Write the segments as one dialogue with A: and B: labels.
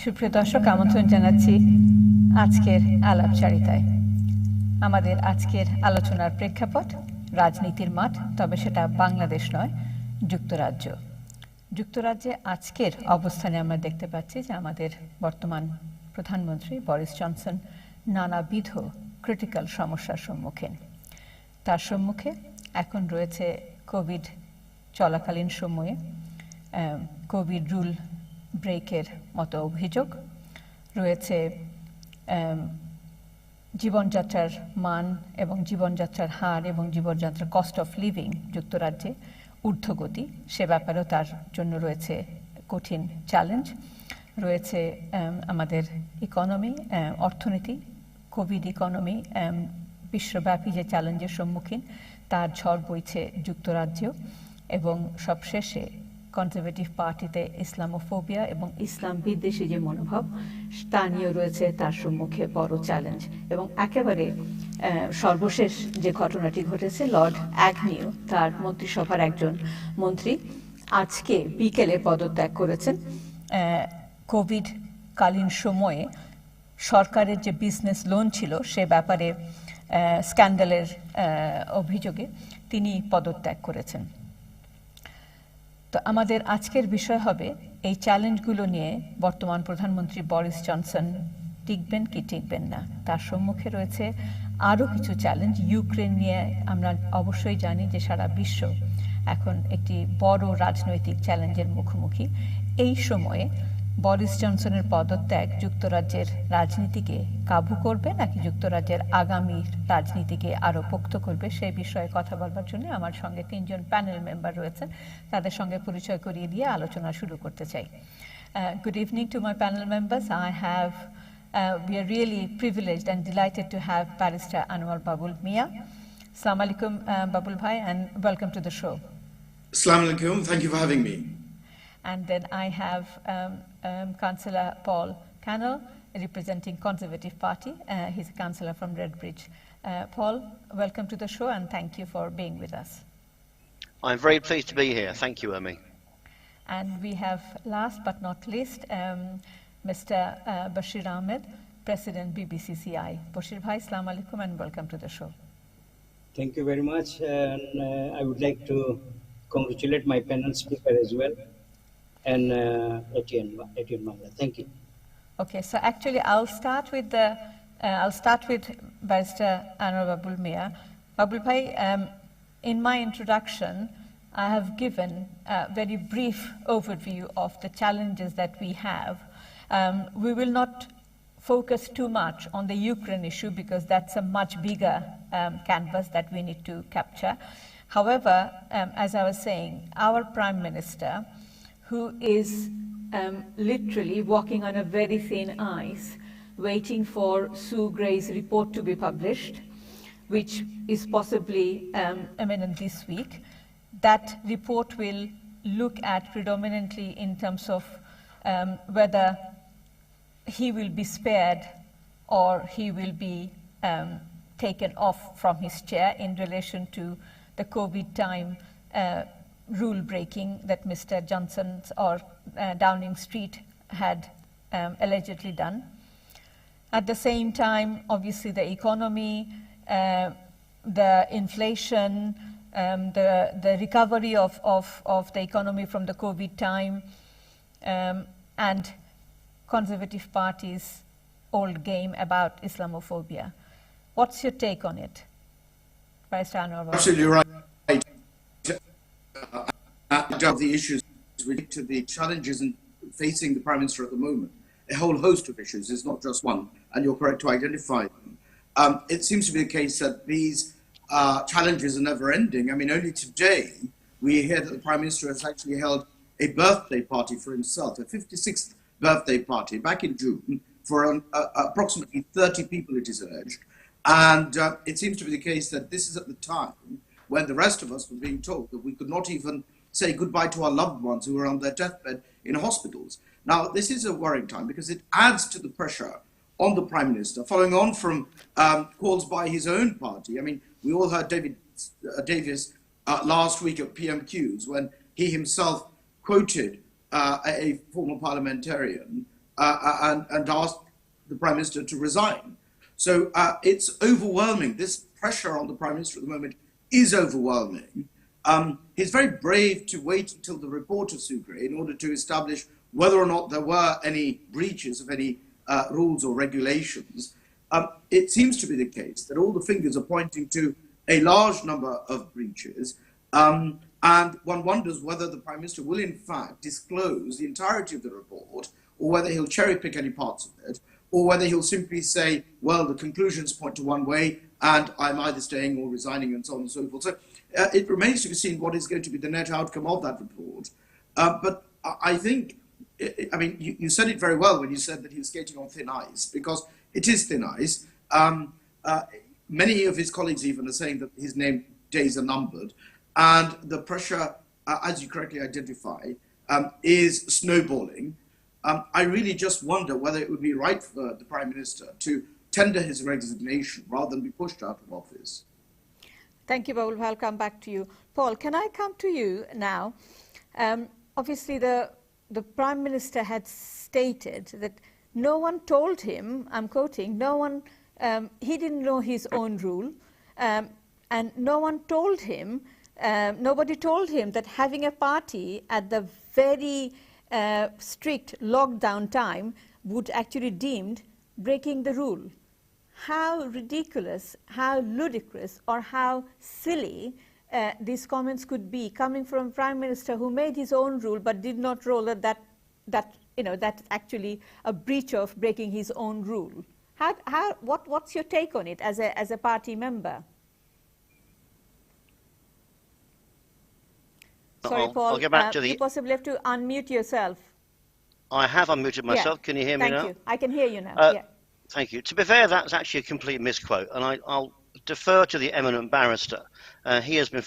A: সুপ্রিয় দর্শক, আমন্ত্রণ জানাচ্ছি আজকের আলাপচারিতায়। আমাদের আজকের আলোচনার প্রেক্ষাপট রাজনীতির মাঠ, তবে সেটা বাংলাদেশ নয়, যুক্তরাজ্য। যুক্তরাজ্যে আজকের অবস্থানে আমরা দেখতে পাচ্ছি যে আমাদের বর্তমান প্রধানমন্ত্রী বরিস জনসন নানাবিধ ক্রিটিক্যাল সমস্যার সম্মুখীন। তার সম্মুখে এখন রয়েছে কোভিড চলাকালীন সময়ে কোভিড রুল ব্রেকের মতো অভিযোগ রয়েছে, জীবনযাত্রার মান এবং জীবনযাত্রার হার এবং জীবনযাত্রার কস্ট অফ লিভিং যুক্তরাজ্যে ঊর্ধ্বগতি, সে ব্যাপারেও তার জন্য রয়েছে কঠিন চ্যালেঞ্জ। রয়েছে আমাদের ইকোনমি, অর্থনীতি, কোভিড ইকোনমি বিশ্বব্যাপী যে চ্যালেঞ্জের সম্মুখীন তার ঝড় বইছে যুক্তরাজ্যেও। এবং সবশেষে কনজারভেটিভ পার্টিতে ইসলামোফোবিয়া এবং ইসলাম বিদ্বেষী যে মনোভাব তা নিয়ে রয়েছে তার সম্মুখে বড় চ্যালেঞ্জ। এবং একেবারে সর্বশেষ যে ঘটনাটি ঘটেছে, লর্ড অ্যাগনিউ, তার মন্ত্রিসভার একজন মন্ত্রী, আজকে বিকেলে পদত্যাগ করেছেন। কোভিড কালীন সময়ে সরকারের যে বিজনেস লোন ছিল সে ব্যাপারে স্ক্যান্ডালের অভিযোগে তিনি পদত্যাগ করেছেন। তো আমাদের আজকের বিষয় হবে এই চ্যালেঞ্জগুলো নিয়ে বর্তমান প্রধানমন্ত্রী বরিস জনসন টিকবেন কি টিকবেন না। তার সম্মুখে রয়েছে আরও কিছু চ্যালেঞ্জ। ইউক্রেন নিয়ে আমরা অবশ্যই জানি যে সারা বিশ্ব এখন একটি বড় রাজনৈতিক চ্যালেঞ্জের মুখোমুখি। এই সময়ে বরিস জনসনের পদত্যাগ যুক্তরাজ্যের রাজনীতিকে কাবু করবে নাকি যুক্তরাজ্যের আগামী রাজনীতিকে আরও পোক্ত করবে, সেই বিষয়ে কথা বলবার জন্য আমার সঙ্গে তিনজন প্যানেল মেম্বার রয়েছেন। তাদের সঙ্গে পরিচয় করিয়ে দিয়ে আলোচনা শুরু করতে চাই। Good evening to my panel members. We are really privileged and delighted to have Barrister Anawar Babul Miah. Assalamu alaikum, Babul bhai, and welcome to the show.
B: Assalamu alaikum. Thank you for having me.
A: And then I have Councillor Canal, representing Conservative Party. He's a councillor from Redbridge. Paul, welcome to the show and thank you for being with us.
C: I'm very pleased to be here. Thank you, Urmee.
A: And we have, last but not least, Mr. Bashir Ahmed, President BBCCA. Bashir bhai, assalamu alaikum and welcome to the show.
D: Thank you very much, and I would like to congratulate my panel speaker as well, and Etienne Mazher. Thank you.
A: Okay, so actually I'll start with Barrister Anawar Babul Miah. Babul bhai, in my introduction, I have given a very brief overview of the challenges that we have. We will not focus too much on the Ukraine issue because that's a much bigger canvas that we need to capture. However, as I was saying, our Prime Minister, who is literally walking on a very thin ice, waiting for Sue Gray's report to be published, which is possibly imminent this week. That report will look at predominantly in terms of whether he will be spared or he will be taken off from his chair in relation to the COVID time rule breaking that Mr. Johnson's or Downing Street had allegedly done. At the same time, obviously the economy, the inflation, the recovery of the economy from the COVID time, and Conservative Party's old game about Islamophobia. What's your take on it, Barrister Anawar?
B: Absolutely right. The issues related to the challenges facing the Prime Minister at the moment, a whole host of issues, it's not just one, and you're correct to identify them. It seems to be the case that these challenges are never ending. I mean, only today we hear that the Prime Minister has actually held a birthday party for himself, a 56th birthday party back in June for approximately 30 people, it is urged. And it seems to be the case that this is at the time when the rest of us were being told that we could not even say goodbye to our loved ones who were on their deathbed in hospitals. Now, this is a worrying time because it adds to the pressure on the Prime Minister, following on from calls by his own party. I mean, we all heard David Davis last week at PMQs when he himself quoted a former parliamentarian and asked the Prime Minister to resign. So it's overwhelming. This pressure on the Prime Minister at the moment is overwhelming. He's very brave to wait until the report of Sugre in order to establish whether or not there were any breaches of any rules or regulations. It seems to be the case that all the fingers are pointing to a large number of breaches, and one wonders whether the Prime Minister will in fact disclose the entirety of the report, or whether he'll cherry pick any parts of it, or whether he'll simply say, well, the conclusions point to one way, and I'm either staying or resigning, and so on and so forth. So it remains to be seen what is going to be the net outcome of that report. But I think, I mean, you said it very well when you said that he was skating on thin ice, because it is thin ice. Many of his colleagues even are saying that his days are numbered, and the pressure, as you correctly identify, is snowballing. I really just wonder whether it would be right for the Prime Minister to tender his resignation rather than be pushed out of office.
A: Thank you, Babul. I'll come back to you. Paul, can I come to you now? Obviously, the Prime Minister had stated that no one told him, I'm quoting, no one, he didn't know his own rule, and no one told him, nobody told him that having a party at the very strict lockdown time would actually deemed breaking the rule. How ridiculous, how ludicrous, or how silly these comments could be coming from Prime Minister who made his own rule but did not roll that that's actually a breach of breaking his own rule. What's your take on it as a party member? Sorry, Paul,
C: I'll get back to the...
A: you possibly have to unmute yourself.
C: I have unmuted myself. Yeah. Can you hear me now?
A: Thank you. I can hear you now. Yeah.
C: Thank you. To be fair, that's actually a complete misquote, and I'll defer to the eminent barrister. He has been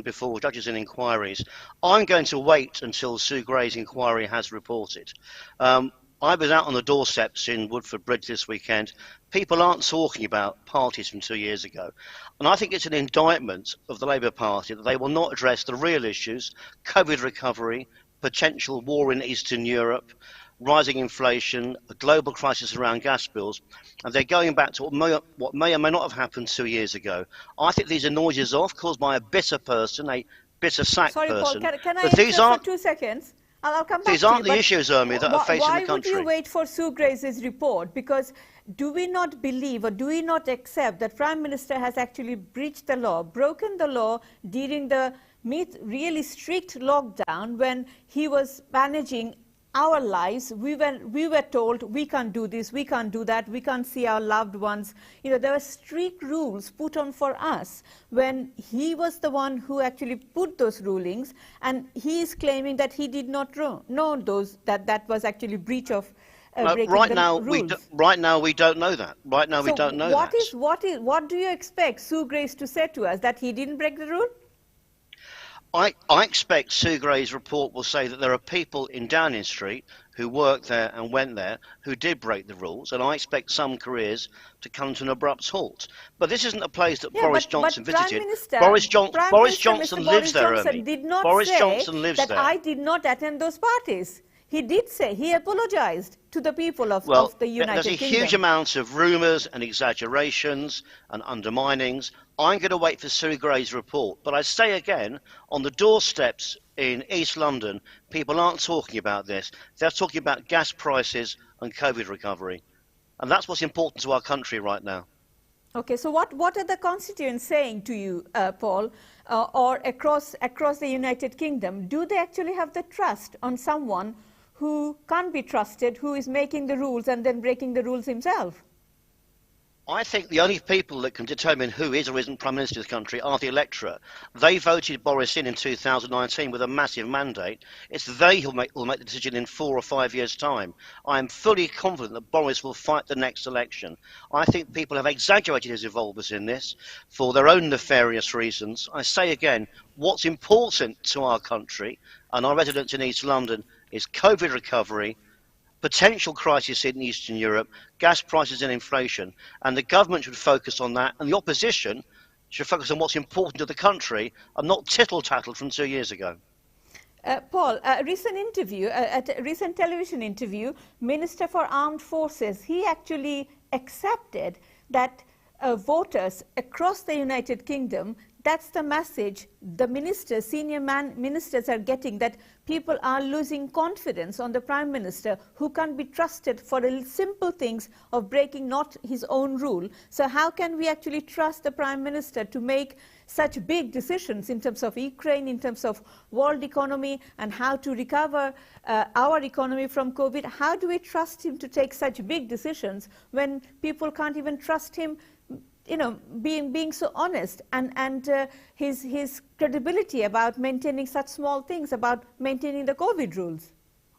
C: before judges in inquiries. I'm going to wait until Sugre's inquiry has reported. I was out on the doorsteps in Woodford Bridge this weekend. People aren't talking about parties from 2 years ago. And I think it's an indictment of the Labour Party that they will not address the real issues, COVID recovery, potential war in Eastern Europe, rising inflation, a global crisis around gas bills, and they're going back to what may or may not have happened 2 years ago. I think these are noises off caused by a bitter person, a bitter sack person.
A: Sorry, Paul, can I interrupt for 2 seconds? I'll come back to you.
C: These aren't the issues, Urmee, that are facing the country.
A: Why would you wait for Sugre's report? Because do we not believe or do we not accept that Prime Minister has actually breached the law, broken the law during the really strict lockdown when he was managing our lives? We were told we can't do this, we can't do that, we can't see our loved ones. There were strict rules put on for us when he was the one who actually put those rulings, and he is claiming that he did not know those, that was actually breach of breaking
C: right
A: the
C: now
A: rules.
C: Right now we don't know that. Right now we don't know that.
A: What do you expect Sugre's to say to us, that he didn't break the rule?
C: I expect Sugre's report will say that there are people in Downing Street who worked there and went there who did break the rules, and I expect some careers to come to an abrupt halt. But this isn't a place that Boris Johnson visited. Boris Johnson lives there, Urmee.
A: Did not
C: Boris
A: say
C: Johnson lives
A: that
C: there.
A: I did not attend those parties. He did say, he apologized to the people of the United Kingdom.
C: There's a huge amount of rumours and exaggerations and underminings. I'm going to wait for Sugre's report. But I say again, on the doorsteps in East London, people aren't talking about this. They're talking about gas prices and COVID recovery. And that's what's important to our country right now.
A: Okay, so what are the constituents saying to you, Paul, or across the United Kingdom? Do they actually have the trust on someone who can't be trusted, who is making the rules and then breaking the rules himself?
C: I think the only people that can determine who is or isn't Prime Minister of this country are the electorate. They voted Boris in 2019 with a massive mandate. It's they who will make the decision in 4 or 5 years' time. I am fully confident that Boris will fight the next election. I think people have exaggerated his involvement in this for their own nefarious reasons. I say again, what's important to our country and our residents in East London is COVID recovery, potential crisis in Eastern Europe, gas prices and inflation. And the government should focus on that, and the opposition should focus on what's important to the country and not tittle-tattle from 2 years ago.
A: Paul, at a recent television interview, Minister for Armed Forces, he actually accepted that voters across the United Kingdom, that's the message the ministers, ministers are getting, that people are losing confidence on the Prime Minister, who can't be trusted for the simple things of breaking not his own rule. So how can we actually trust the Prime Minister to make such big decisions in terms of Ukraine, in terms of world economy, and how to recover our economy from COVID? How do we trust him to take such big decisions when people can't even trust him, you know, being so honest, and his credibility about maintaining such small things, about maintaining the COVID rules?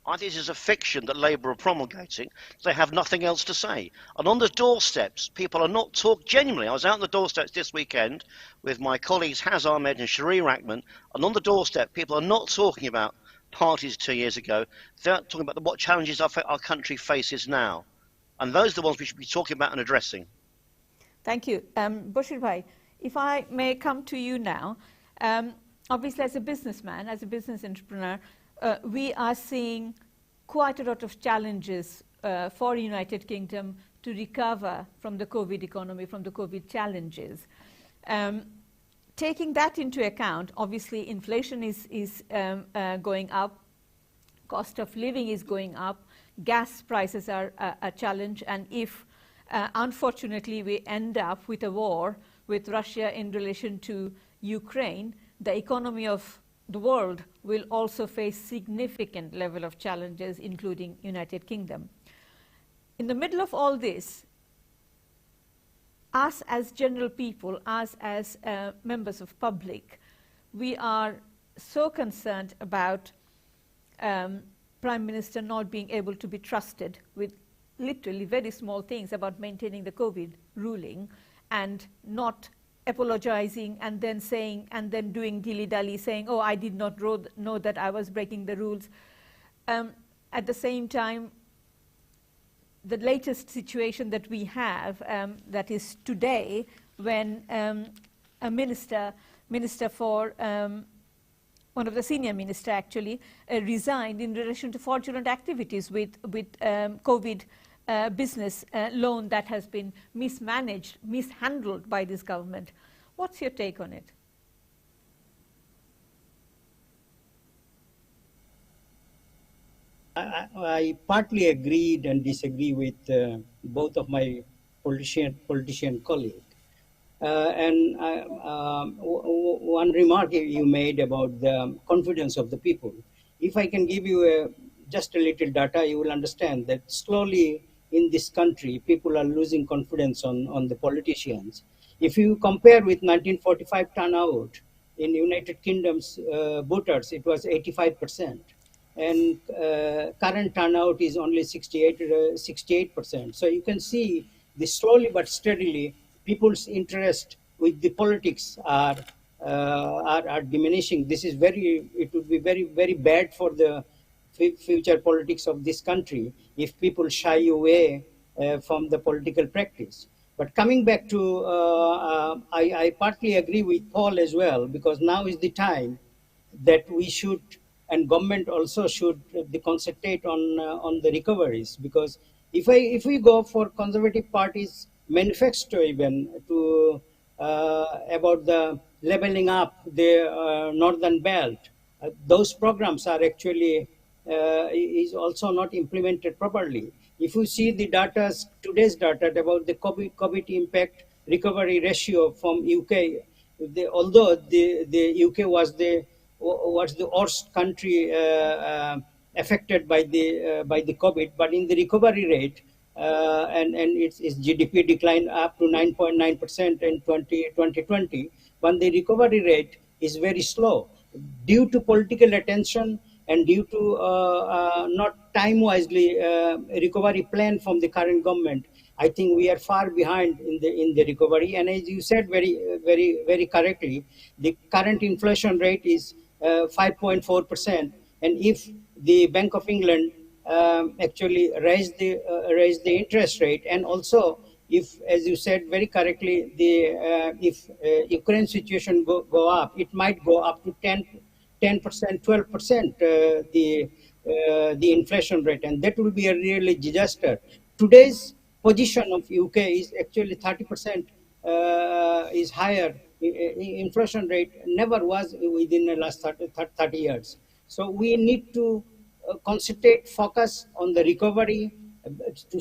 C: I think this is a fiction that Labour are promulgating. They have nothing else to say. And on the doorsteps, people are not genuinely. I was out on the doorsteps this weekend with my colleagues Haz Ahmed and Sheree Rackman, and on the doorstep, people are not talking about parties 2 years ago. They're talking about what challenges our country faces now. And those are the ones we should be talking about and addressing.
A: Thank you. Bashir Bhai, if I may come to you now, obviously as a businessman, as a business entrepreneur, we are seeing quite a lot of challenges for United Kingdom to recover from the COVID economy, from the COVID challenges. Taking that into account, obviously inflation is going up, cost of living is going up, gas prices are a challenge, and if unfortunately we end up with a war with Russia in relation to Ukraine, the economy of the world will also face significant level of challenges, including United Kingdom. In the middle of all this, us as general people, us as members of public, we are so concerned about Prime Minister not being able to be trusted with literally very small things about maintaining the COVID ruling, and not apologizing and then saying, and then doing dilly-dally, saying, oh, I did not know that I was breaking the rules. At the same time, the latest situation that we have, that is today, when a minister for, one of the senior minister actually, resigned in relation to fraudulent activities with COVID business loan that has been mismanaged, mishandled by this government. What's your take on it?
D: I partly agreed and disagree with both of my politician colleagues. One remark you made about the confidence of the people. If I can give you just a little data, you will understand that slowly in this country, people are losing confidence on the politicians. If you compare with 1945 turnout in United Kingdom's voters, it was 85%. And current turnout is only 68%. So you can see this slowly but steadily, people's interest with the politics are diminishing. It would be very, very bad for the future politics of this country if people shy away from the political practice. But coming back to, I partly agree with Paul as well, because now is the time that we should, and government also should, concentrate on the recoveries. Because if we go for Conservative Party's manifesto even to about the leveling up the northern belt, those programs are actually is also not implemented properly. If you see the data, today's data about the COVID impact recovery ratio from UK, although the UK was the worst country affected by the COVID, but in the recovery rate, and its GDP declined up to 9.9% in 2020, but the recovery rate is very slow due to political attention and due to not time wisely recovery plan from the current government. I think we are far behind in the recovery. And as you said very correctly, the current inflation rate is 5.4%. And if the Bank of England actually raise the interest rate, and also if, as you said very correctly, if Ukraine situation go up, it might go up to 10%, 12% the inflation rate, and that will be a really disaster. Today's position of UK is actually 30% is higher. Inflation rate never was within the last 30 years. So we need to concentrate, focus on the recovery to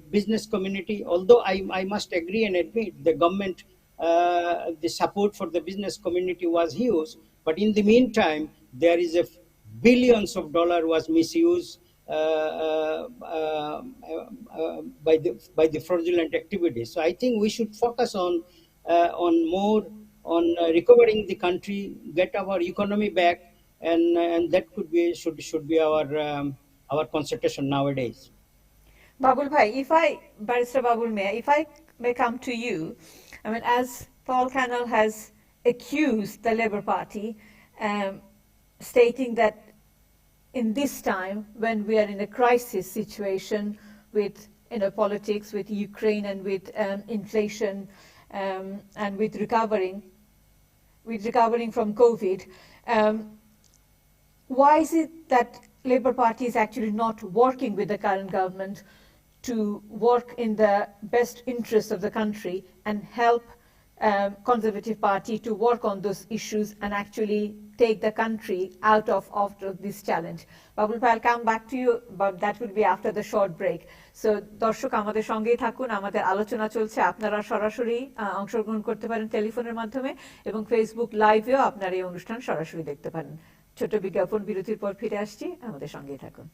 D: business community. Although I must agree and admit the government, the support for the business community was huge, but in the meantime, there is a billions of dollars was misused by the fraudulent activities. So I think we should focus on more on recovering the country, get our economy back, and that should be our concentration nowadays.
A: Babul Bhai, Barrister Babul Miah, if I may come to you, I mean, as Paul Canal has accused the Labour Party, stating that in this time, when we are in a crisis situation with politics, with Ukraine, and with inflation, and with recovering from COVID, why is it that Labour Party is actually not working with the current government to work in the best interest of the country and help Conservative Party to work on those issues and actually take the country out of this challenge? Babul Bhai, I'll come back to you, but that will be after the short break. So, দর্শক আমাদের সঙ্গেই থাকুন, আমাদের আলোচনা চলছে, আপনারা সরাসরি অংশগ্রহণ করতে পারেন টেলিফোনের মাধ্যমে, এবং ফেসবুক লাইভেও আপনারা এই অনুষ্ঠান সরাসরি দেখতে পারেন। ছোট বিজ্ঞাপন বিরতির পর ফিরে আসছি, আমাদের সঙ্গেই থাকুন।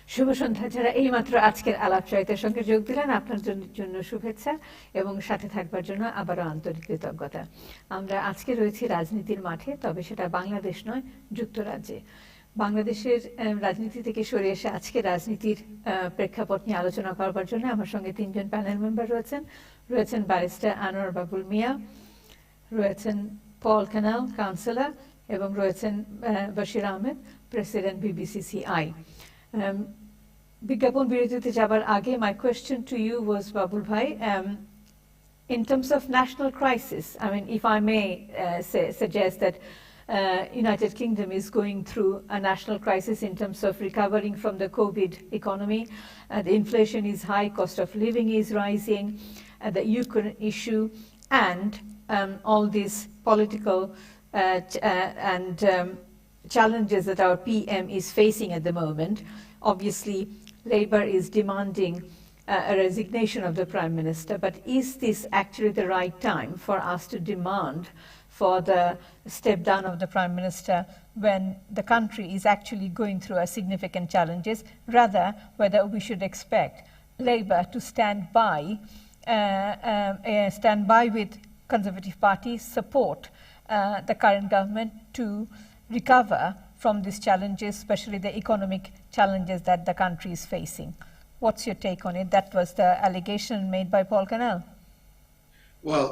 A: শুভ সন্ধ্যা। যারা এইমাত্র আজকের আলাপচারিতার সঙ্গে যোগ দিলেন, আপনার জন্য শুভেচ্ছা এবং সাথে থাকবার জন্য আবারও আন্তরিক কৃতজ্ঞতা। আমরা আজকে রয়েছি রাজনীতির মাঠে, তবে সেটা বাংলাদেশ নয়, যুক্তরাজ্যে। বাংলাদেশের রাজনীতি থেকে সরে এসে আজকে রাজনীতির প্রেক্ষাপট নিয়ে আলোচনা করবার জন্য আমার সঙ্গে তিনজন প্যানেল মেম্বার রয়েছেন ব্যারিস্টার আনোয়ার বাবুল মিয়া, রয়েছেন পল ক্যানাল কাউন্সিলর, এবং রয়েছেন বশির আহমেদ, প্রেসিডেন্ট BBCCA. বিজ্ঞাপন বিরতিতে যাবার আগে, my question to you was, Babul bhai, in terms of national crisis, I mean, if I may suggest that United Kingdom is going through a national crisis in terms of recovering from the COVID economy. The inflation is high, cost of living is rising, the Ukraine issue, and all these political challenges that our PM is facing at the moment. Obviously, Labour is demanding a resignation of the Prime Minister, but is this actually the right time for us to demand for the step down of the Prime Minister when the country is actually going through a significant challenges, rather whether we should expect Labour to stand by with Conservative Party, support the current government to recover from these challenges, especially the economic challenges that the country is facing. What's your take on it? That was the allegation made by Paul Canal.
B: Well,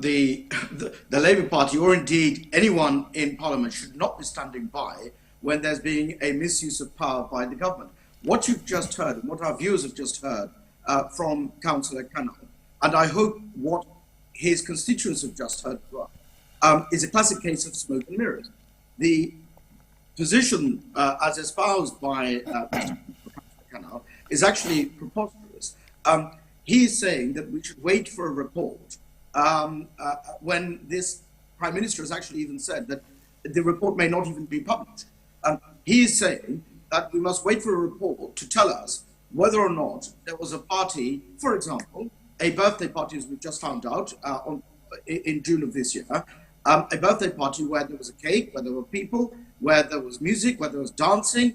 B: the Labour Party, or indeed anyone in Parliament, should not be standing by when there's being a misuse of power by the government. What you've just heard, and what our viewers have just heard from Councillor Canal, and I hope what his constituents have just heard as well, is a classic case of smoke and mirrors. The position as espoused by Councillor Canal is actually preposterous. He is saying that we should wait for a report when this Prime Minister has actually even said that the report may not even be published. He is saying that we must wait for a report to tell us whether or not there was a party, for example, a birthday party, as we've just found out in June of this year, a birthday party where there was a cake, where there were people, where there was music, where there was dancing,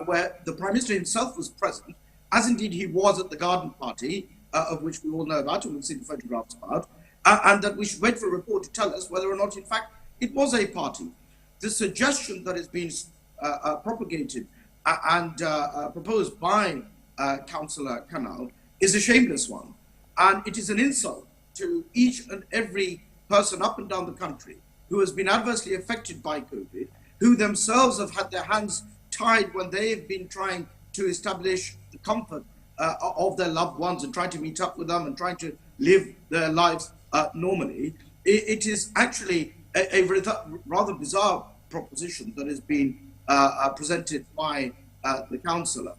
B: where the Prime Minister himself was present, as indeed he was at the garden party, of which we all know about and we've seen the photographs about, and that we should wait for a report to tell us whether or not, in fact, it was a party. The suggestion that has been propagated and proposed by Councillor Canal is a shameless one, and it is an insult to each and every person up and down the country who has been adversely affected by COVID, who themselves have had their hands tied when they have been trying to establish the comfort of their loved ones and trying to meet up with them and trying to live their lives normally. It is actually a rather bizarre proposition that has been presented by the councillor.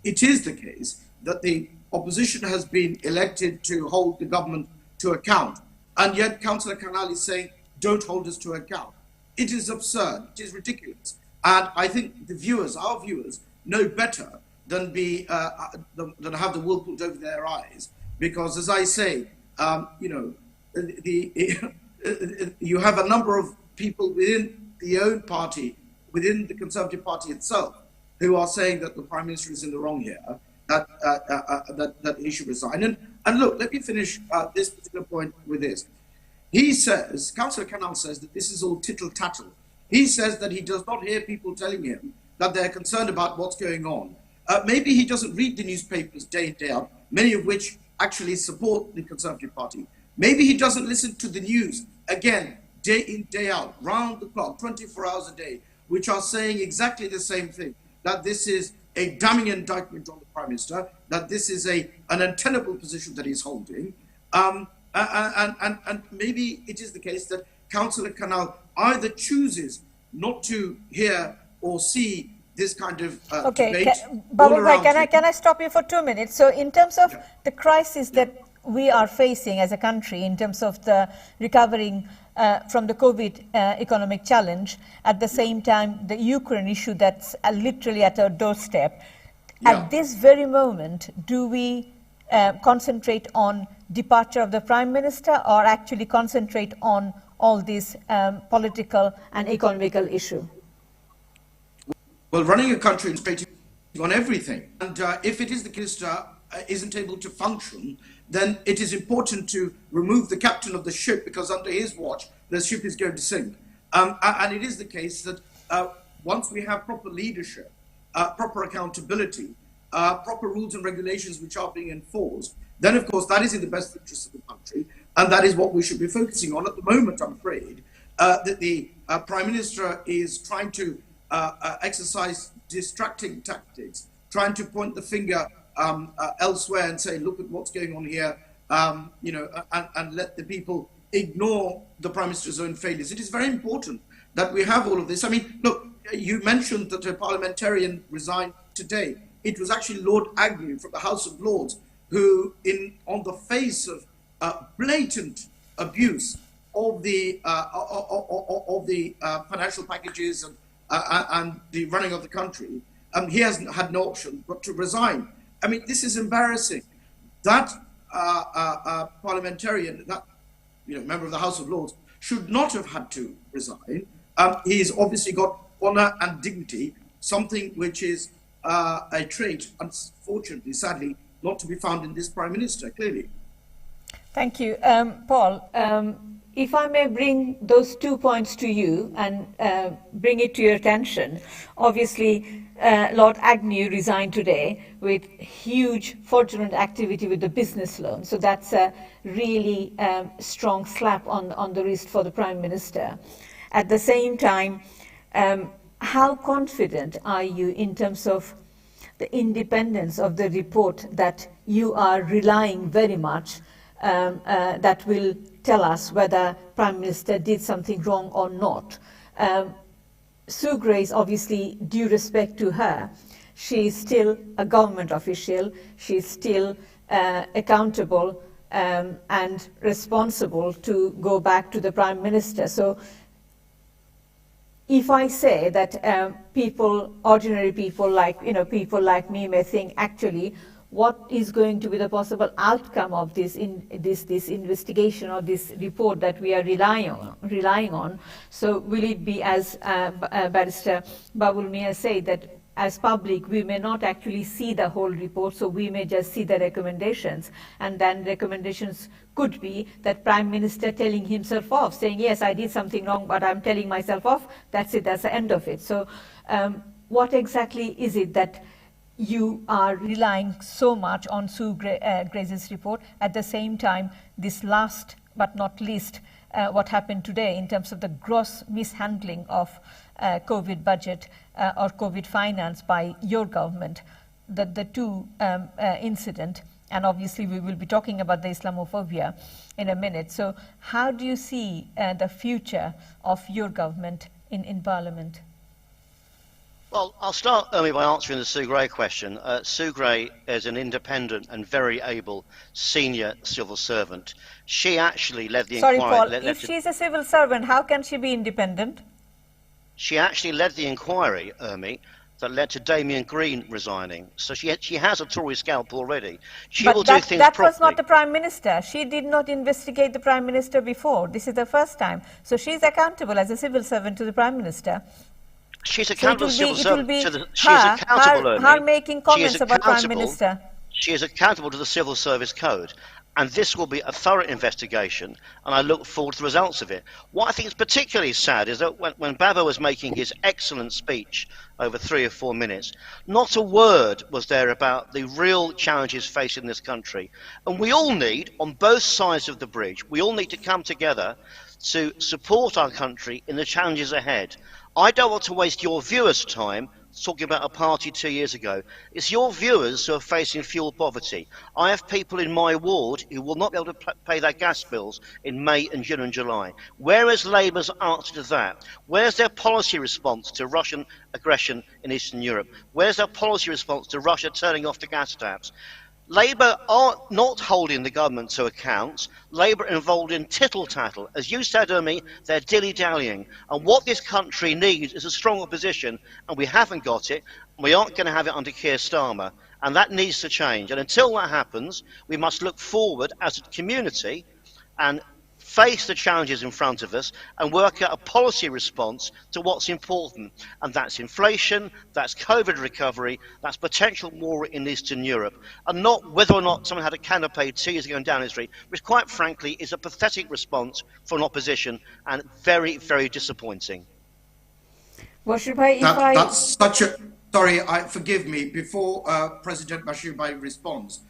B: It is the case that the opposition has been elected to hold the government to account, and yet Councillor Canal is saying, don't hold us to account. It is absurd, it is ridiculous, and I think our viewers, know better than have the wool pulled over their eyes, because, as I say, you have a number of people within the own party, within the Conservative Party itself, who are saying that the Prime Minister is in the wrong here, that he should resign. And look, let me finish this particular point with this. He says, Councillor Canal says, that this is all tittle-tattle. He says that he does not hear people telling him that they're concerned about what's going on. Maybe he doesn't read the newspapers day in, day out, many of which actually support the Conservative Party. Maybe he doesn't listen to the news, again, day in, day out, round the clock, 24 hours a day, which are saying exactly the same thing, that this is a damning indictment on the Prime Minister, that this is an untenable position that he's holding. And maybe it is the case that Councillor Canal either chooses not to hear or see this kind of debate.
A: Babul bhai, can I stop you for 2 minutes? So in terms of the crisis that we are facing as a country, in terms of the recovering from the COVID economic challenge, at the same time the Ukraine issue that's literally at our doorstep, at this very moment, do we concentrate on departure of the Prime Minister, or actually concentrate on all these political and economical issues?
B: Well, running a country and creating on everything. And if it is the minister isn't able to function, then it is important to remove the captain of the ship, because under his watch, the ship is going to sink. And it is the case that once we have proper leadership, proper accountability, proper rules and regulations which are being enforced, then of course that is in the best interest of the country, and that is what we should be focusing on. At the moment, I'm afraid that the Prime Minister is trying to exercise distracting tactics, trying to point the finger elsewhere and say, look at what's going on here, and let the people ignore the Prime Minister's own failures. It is very important that we have all of this. I mean, look, you mentioned that a parliamentarian resigned today. It was actually Lord Agnew from the House of Lords who, on the face of blatant abuse of the financial packages and the running of the country, he hasn't had no option but to resign. I mean, this is embarrassing. That parliamentarian, that member of the House of Lords, should not have had to resign. He's obviously got honour and dignity, something which is a trait, unfortunately, sadly, not to be found in this Prime Minister, clearly.
A: Thank you. Paul, if I may bring those 2 points to you and bring it to your attention. Obviously, Lord Agnew resigned today with huge fraudulent activity with the business loan. So that's a really strong slap on the wrist for the Prime Minister. At the same time, how confident are you in terms of the independence of the report that you are relying very much that will tell us whether Prime Minister did something wrong or not? Sue Gray's, obviously, due respect to her, she is still a government official, she is still accountable and responsible to go back to the Prime Minister. So if I say that people, ordinary people like me may think, actually, what is going to be the possible outcome of this investigation or this report that we are relying on? So will it be, as Barrister Babul Miah said, that as public we may not actually see the whole report, so we may just see the recommendations, and then recommendations could be that Prime Minister telling himself off, saying, yes, I did something wrong, but I'm telling myself off, that's it, that's the end of it. So what exactly is it that you are relying so much on Sue Gray's report? At the same time, this last but not least, what happened today in terms of the gross mishandling of COVID budget or COVID finance by your government, the two incident, and obviously we will be talking about the Islamophobia in a minute. So how do you see the future of your government in Parliament?
C: Well, I'll start, Urmee, by answering the Sue Gray question. Sue Gray is an independent and very able senior civil servant. She actually led the inquiry.
A: Sorry, Paul, if she's a civil servant, how can she be independent?
C: She actually led the inquiry, Urmee, that led to Damien Green resigning. So she has a Tory scalp already. She will do things properly.
A: That was not the Prime Minister. She did not investigate the Prime Minister before. This is the first time. So she's accountable as a civil servant to the Prime Minister.
C: She's accountable
A: so her making comments about Prime Minister.
C: She is accountable to the Civil Service Code, and this will be a thorough investigation, and I look forward to the results of it. What I think is particularly sad is that when Babul was making his excellent speech over 3 or 4 minutes, not a word was there about the real challenges facing this country. And we all need, on both sides of the bridge, we all need to come together to support our country in the challenges ahead. I don't want to waste your viewers' time talking about a party 2 years ago. It's your viewers who are facing fuel poverty. I have people in my ward who will not be able to pay their gas bills in May and June and July. Where is Labour's answer to that? Where's their policy response to Russian aggression in Eastern Europe? Where's their policy response to Russia turning off the gas taps? Labour are not holding the government to account. Labour are involved in tittle-tattle. As you said, Urmee, they're dilly-dallying. And what this country needs is a strong opposition, and we haven't got it. We aren't going to have it under Keir Starmer, and that needs to change. And until that happens, we must look forward as a community and face the challenges in front of us and work out a policy response to what's important. And that's inflation, that's COVID recovery, that's potential war in Eastern Europe, and not whether or not someone had a canapé 2 years ago in Downing Street, which quite frankly is a pathetic response for an opposition and very, very disappointing.
A: Bashir bhai,
B: That's such a... Sorry, forgive me, before President Bashir Bhai responds,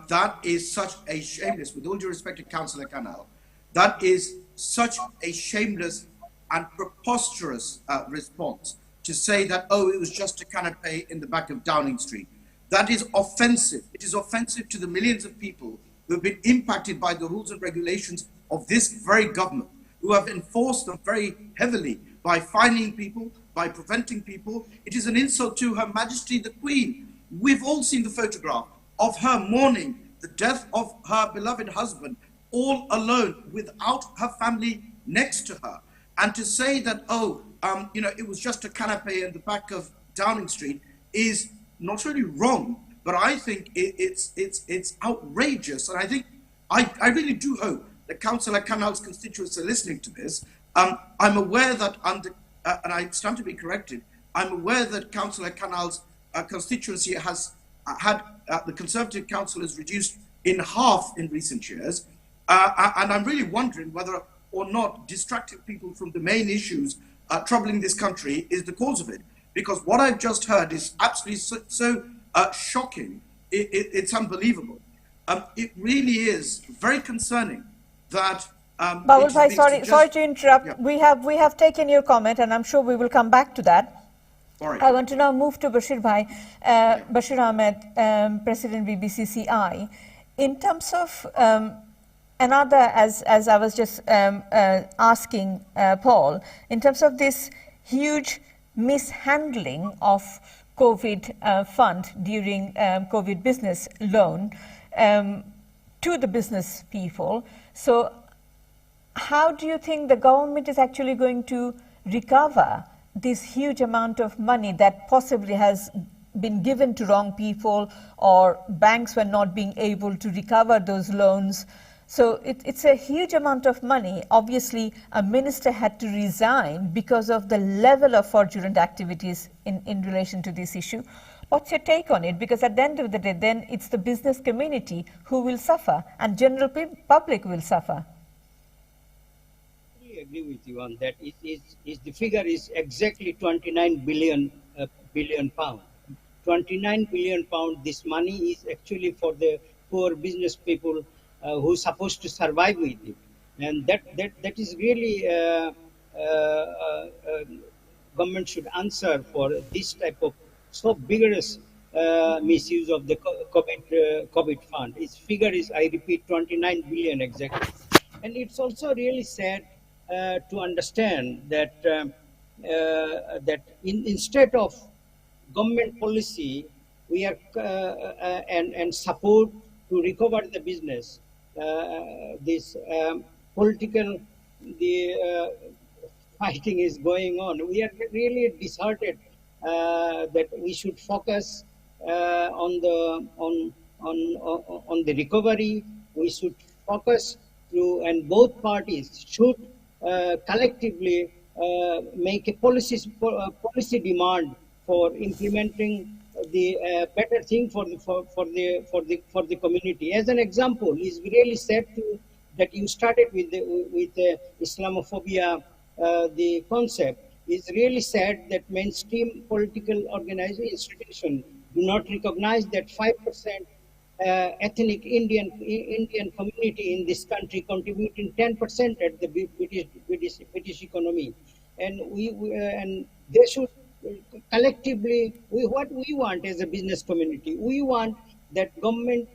B: that is such a shameless, with all due respect to Councillor Canal, that is such a shameless and preposterous response to say that, oh, it was just a canapé in the back of Downing Street. That is offensive. It is offensive to the millions of people who have been impacted by the rules and regulations of this very government, who have enforced them very heavily by fining people, by preventing people. It is an insult to Her Majesty the Queen. We've all seen the photograph of her mourning the death of her beloved husband, all alone, without her family next to her. And to say that, oh, it was just a canapé in the back of Downing Street is not really wrong, but I think it's outrageous. And I think, I really do hope that Councillor Canal's constituents are listening to this. I'm aware that and I stand to be corrected, I'm aware that Councillor Canal's constituency has had the Conservative councillors reduced in half in recent years. And I'm really wondering whether or not distracting people from the main issues troubling this country is the cause of it. Because what I've just heard is absolutely so shocking, it's unbelievable. It really is very concerning that
A: Babul bhai, sorry to interrupt.
B: Yeah.
A: We have taken your comment, and I'm sure we will come back to that.
B: Sorry.
A: I want to now move to Bashir bhai. Bashir Ahmed, President BBCCA. In terms of another, as I was just asking Paul, in terms of this huge mishandling of COVID fund during COVID business loan to the business people. So how do you think the government is actually going to recover this huge amount of money that possibly has been given to wrong people, or banks were not being able to recover those loans? So it's a huge amount of money. Obviously, a minister had to resign because of the level of fraudulent activities in relation to this issue. What's your take on it? Because at the end of the day, then it's the business community who will suffer and general public will suffer.
D: I agree with you on that. The figure is exactly 29 billion pound. 29 billion pound. This money is actually for the poor business people who are supposed to survive with it, and that is really government should answer for this type of so vigorous misuse of the COVID fund. Its figure is, I repeat, 29 billion exactly, and it's also really sad to understand that instead of government policy, we are and support to recover the business, this political fighting is going on. We are really disheartened that we should focus on the recovery. We should focus through, and both parties should collectively make a policy demand for implementing the better thing for the community. As an example, is really sad that you started with Islamophobia. The concept is really sad that mainstream political institutions do not recognize that 5% ethnic Indian community in this country contributing 10% at the British economy, and and they should collectively, what we want as a business community, we want that government,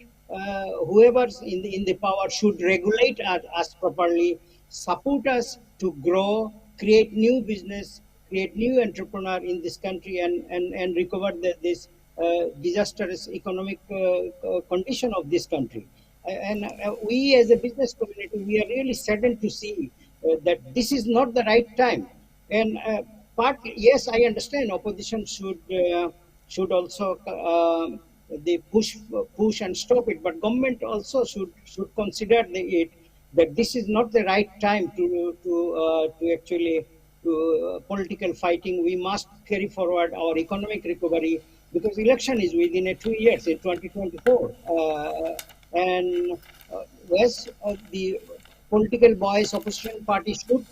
D: whoever's in the power, should regulate us properly, support us to grow, create new business, create new entrepreneur in this country, and recover this disastrous economic condition of this country. And we as a business community, we are really saddened to see that this is not the right time. And yes, I understand opposition should also they push and stop it, but government also should consider it that this is not the right time to actually to political fighting. We must carry forward our economic recovery, because election is within 2 years in 2024, and yes, the political voice opposition party should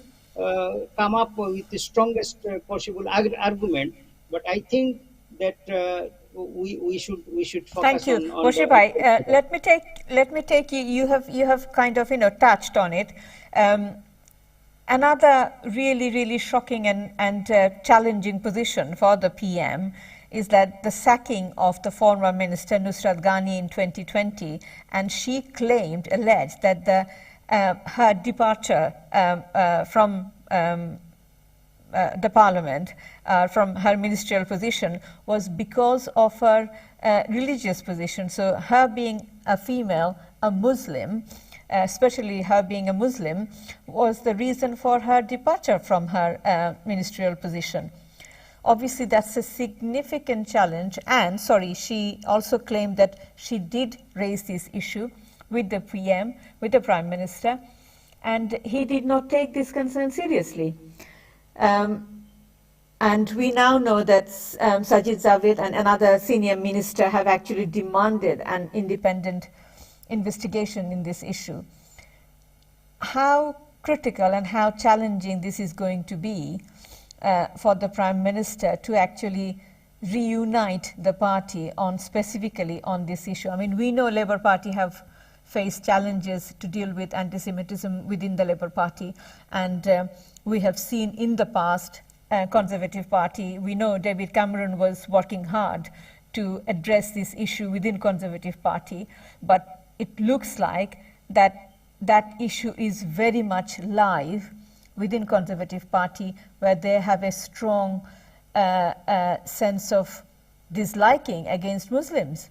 D: come up with the strongest possible argument. But I think that we should focus
A: Thank you,
D: on
A: Bashir Bhai. Let me take you. You have kind of touched on it. Another really shocking and challenging position for the PM is that the sacking of the former minister Nusrat Ghani in 2020, and she alleged that her departure from the parliament, from her ministerial position, was because of her religious position. So her being a female, a Muslim, especially her being a Muslim, was the reason for her departure from her ministerial position. Obviously, that's a significant challenge. And she also claimed that she did raise this issue with the PM, with the Prime Minister, and he did not take this concern seriously. And we now know that Sajid Javid and another senior minister have actually demanded an independent investigation in this issue. How critical and how challenging this is going to be for the Prime Minister to actually reunite the party specifically on this issue. I mean, we know Labour Party have faced challenges to deal with anti-Semitism within the Labour Party, and we have seen in the past Conservative Party, we know David Cameron was working hard to address this issue within Conservative Party, but it looks like that issue is very much live within Conservative Party, where they have a strong sense of disliking against Muslims.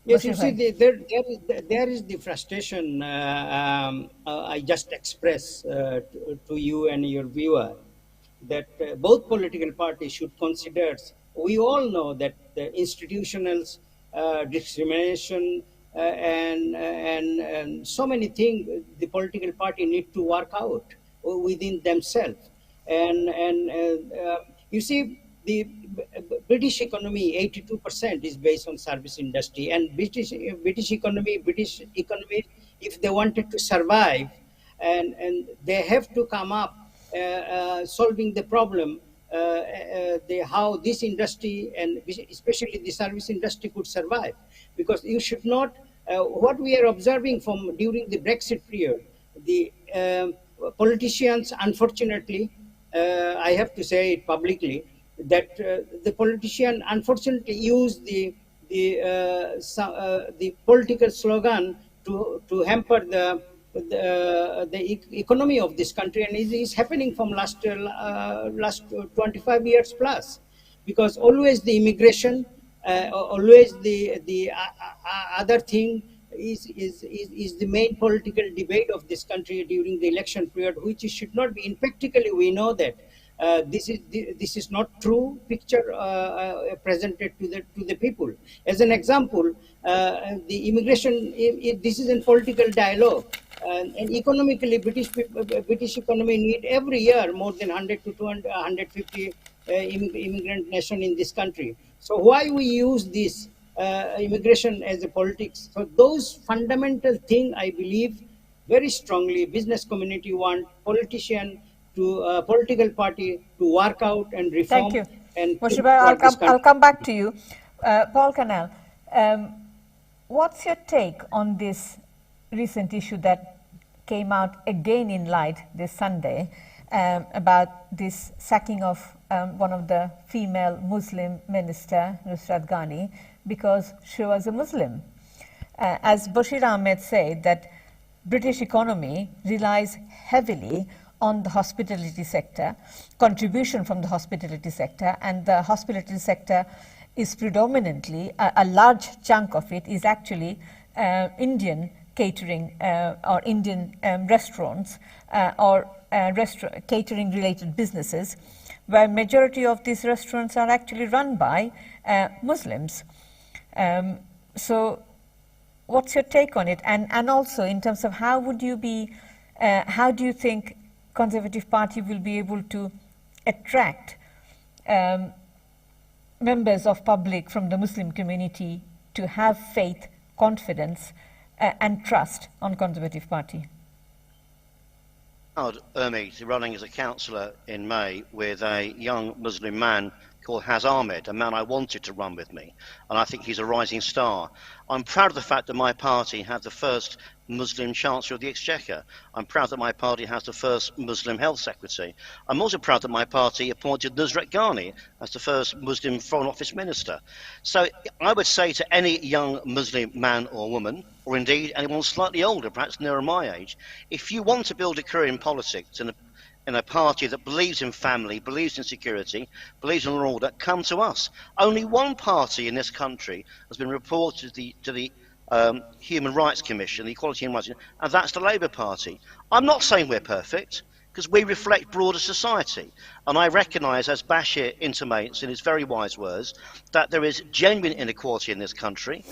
D: Yes, you see, there is the frustration I just express to you and your viewer, that both political parties should consider. We all know that the institutional discrimination and so many things the political party need to work out within themselves. And you see, the British economy, 82% is based on service industry, and British economy, if they wanted to survive, and they have to come up solving the problem, how this industry and especially the service industry could survive. Because you should not, what we are observing from during the Brexit period, the politicians, unfortunately, I have to say it publicly, that the politician unfortunately used the political slogan to hamper the economy of this country, and it is happening from last 25 years plus, because always the immigration, always the other thing is the main political debate of this country during the election period, which it should not be. In practically, we know that this is not true picture presented to the people. As an example, the immigration, this is a political dialogue, and economically, British economy need every year more than 100 to 200, 150 immigrant nation in this country. So why we use this immigration as a politics? So those fundamental thing, I believe very strongly, business community want politician to political party to work out and reform.
A: Thank you.
D: And
A: I'll come back to you. Paul Canal, what's your take on this recent issue that came out again in light this Sunday about this sacking of one of the female Muslim minister, Nusrat Ghani, because she was a Muslim? As Bashir Ahmed said, that British economy relies heavily on the hospitality sector, contribution from the hospitality sector, and the hospitality sector is predominantly, a large chunk of it is actually Indian catering or Indian restaurants or catering related businesses, where majority of these restaurants are actually run by Muslims. So what's your take on it? And also in terms of how would you be, how do you think Conservative Party will be able to attract members of public from the Muslim community to have faith, confidence, and trust on Conservative Party?
C: Urmee to running as a councillor in May with a young Muslim man called Hazar Ahmed, a man I wanted to run with me, and I think he's a rising star. I'm proud of the fact that my party had the first Muslim Chancellor of the Exchequer. I'm proud that my party has the first Muslim Health Secretary. I'm also proud that my party appointed Nusrat Ghani as the first Muslim Foreign Office Minister. So I would say to any young Muslim man or woman, or indeed anyone slightly older, perhaps nearer my age, if you want to build a career in politics in a party that believes in family, believes in security, believes in law and order, come to us. Only one party in this country has been reported to the Human Rights Commission, the Equality and Rights, and that's the Labour Party. I'm not saying we're perfect, because we reflect broader society. And I recognise, as Bashir intimates in his very wise words, that there is genuine inequality in this country.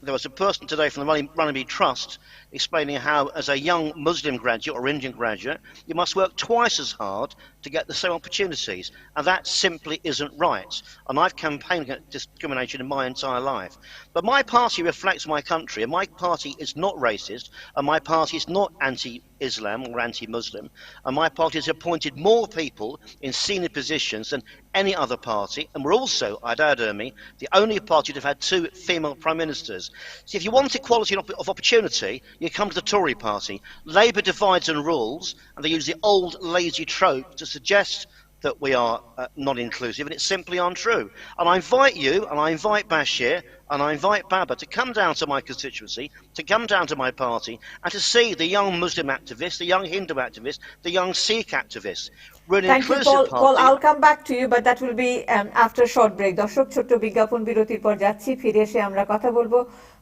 C: There was a person today from the Runnymede Trust explaining how, as a young Muslim graduate or Indian graduate, you must work twice as hard to get the same opportunities. And that simply isn't right. And I've campaigned against discrimination in my entire life. But my party reflects my country, and my party is not racist, and my party is not anti-Islam or anti-Muslim, and my party has appointed more people in senior positions than any other party, and we're also, I'd add, Urmee, the only party to have had 2 female prime ministers. So if you want equality of opportunity, you come to the Tory party. Labour divides and rules, and they use the old lazy trope to suggest that we are not inclusive, and it's simply untrue. And I invite you, and I invite Bashir, and I invite Baba to come down to my constituency, to come down to my party, and to see the young Muslim activists, the young Hindu activists, the young Sikh activists. We're an
A: Thank you,
C: inclusive
A: Paul.
C: party.
A: I'll come back to you, but that will be after a short break. দর্শক ছোট্ট বিজ্ঞাপন বিরতির পর যাচ্ছি, ফিরে এসে আমরা কথা বলবো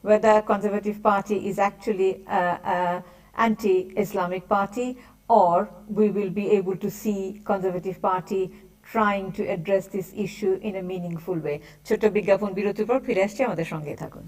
A: whether Conservative Party is actually anti-Islamic party, or we will be able to see Conservative Party trying to address this issue in a meaningful way. ছোট্ট বিজ্ঞাপন বিরতির পর ফিরে আসছি, আমাদের সঙ্গে থাকুন।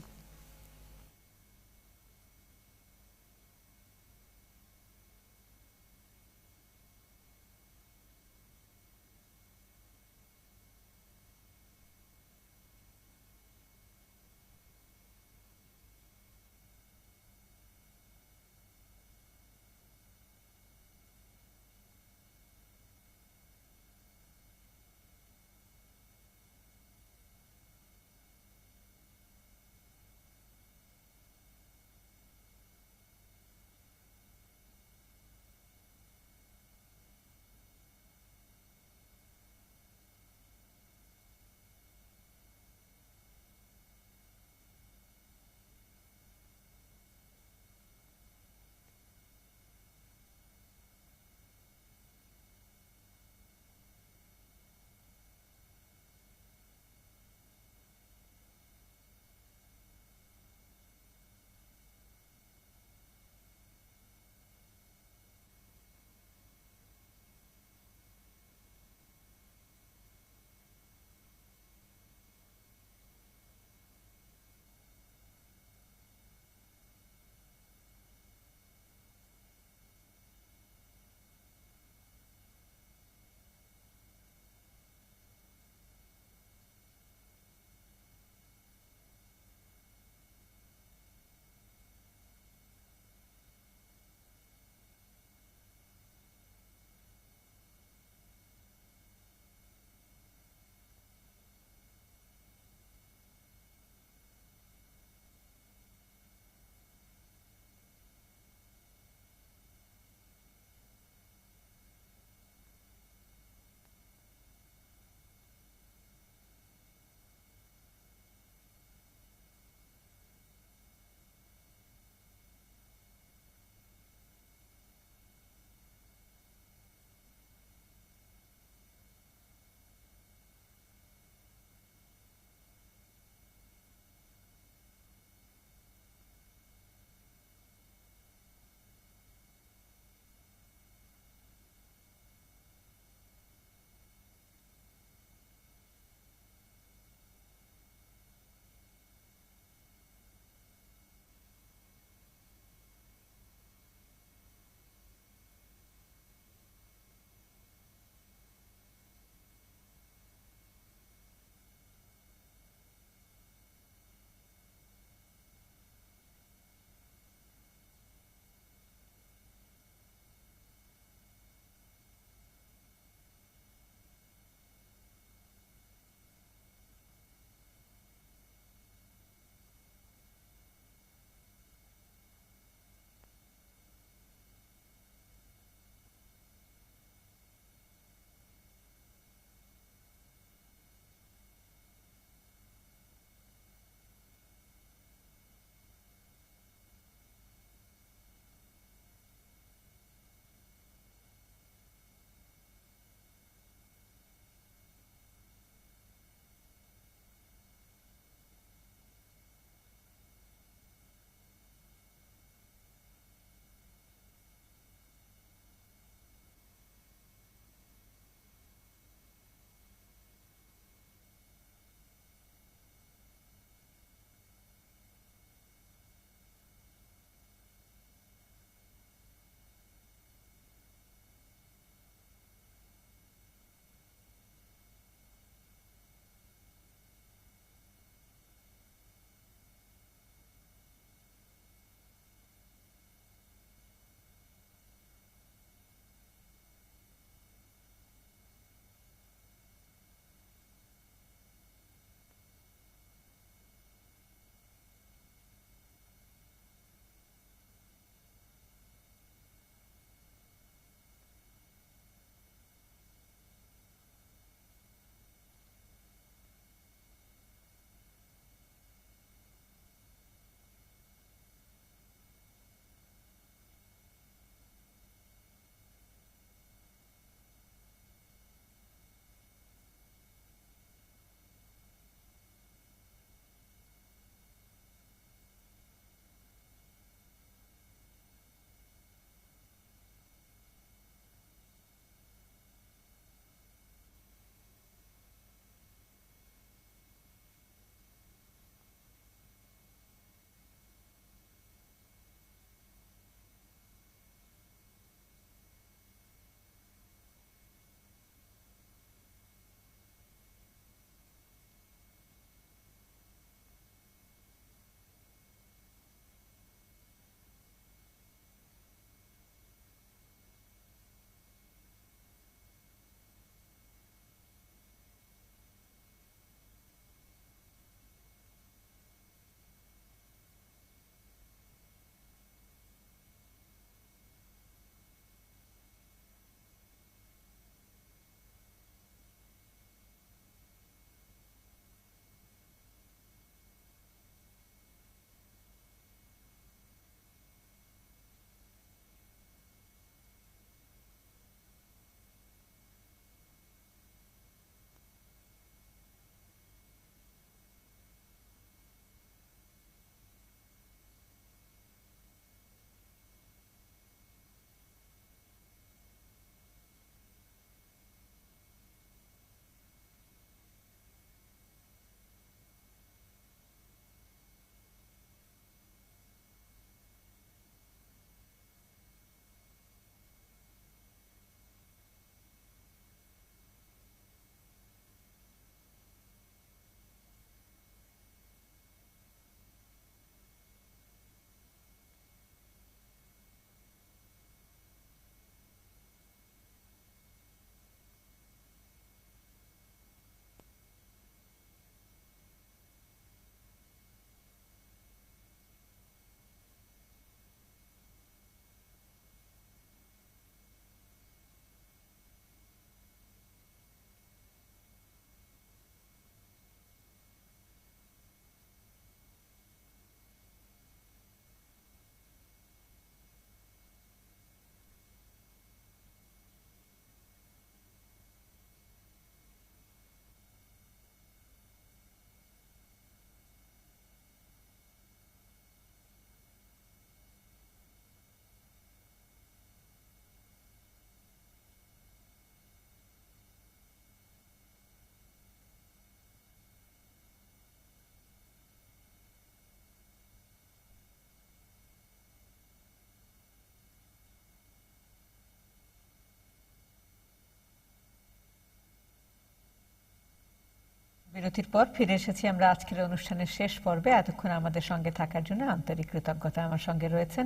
A: বিরতির পর ফিরে এসেছি আমরা আজকের অনুষ্ঠানের শেষ পর্বে। এতক্ষণ আমাদের সঙ্গে থাকার জন্য আন্তরিক কৃতজ্ঞতা। আমার সঙ্গে রয়েছেন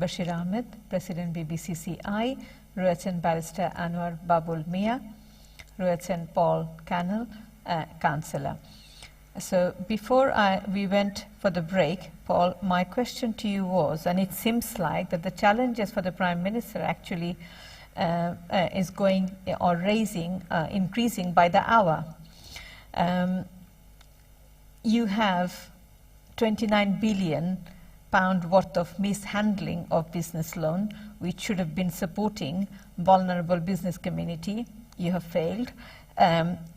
A: বশির আহমেদ, প্রেসিডেন্ট BBCCA, রয়েছেন ব্যারিস্টার আনোয়ার বাবুল মিয়া, রয়েছেন পল ক্যানেল, councillor. So before we went for the break, Paul, my question to you was, and it seems like that the challenges for the Prime Minister actually is going or increasing by the hour. You have 29 billion pound worth of mishandling of business loan, which should have been supporting vulnerable business community. You have failed.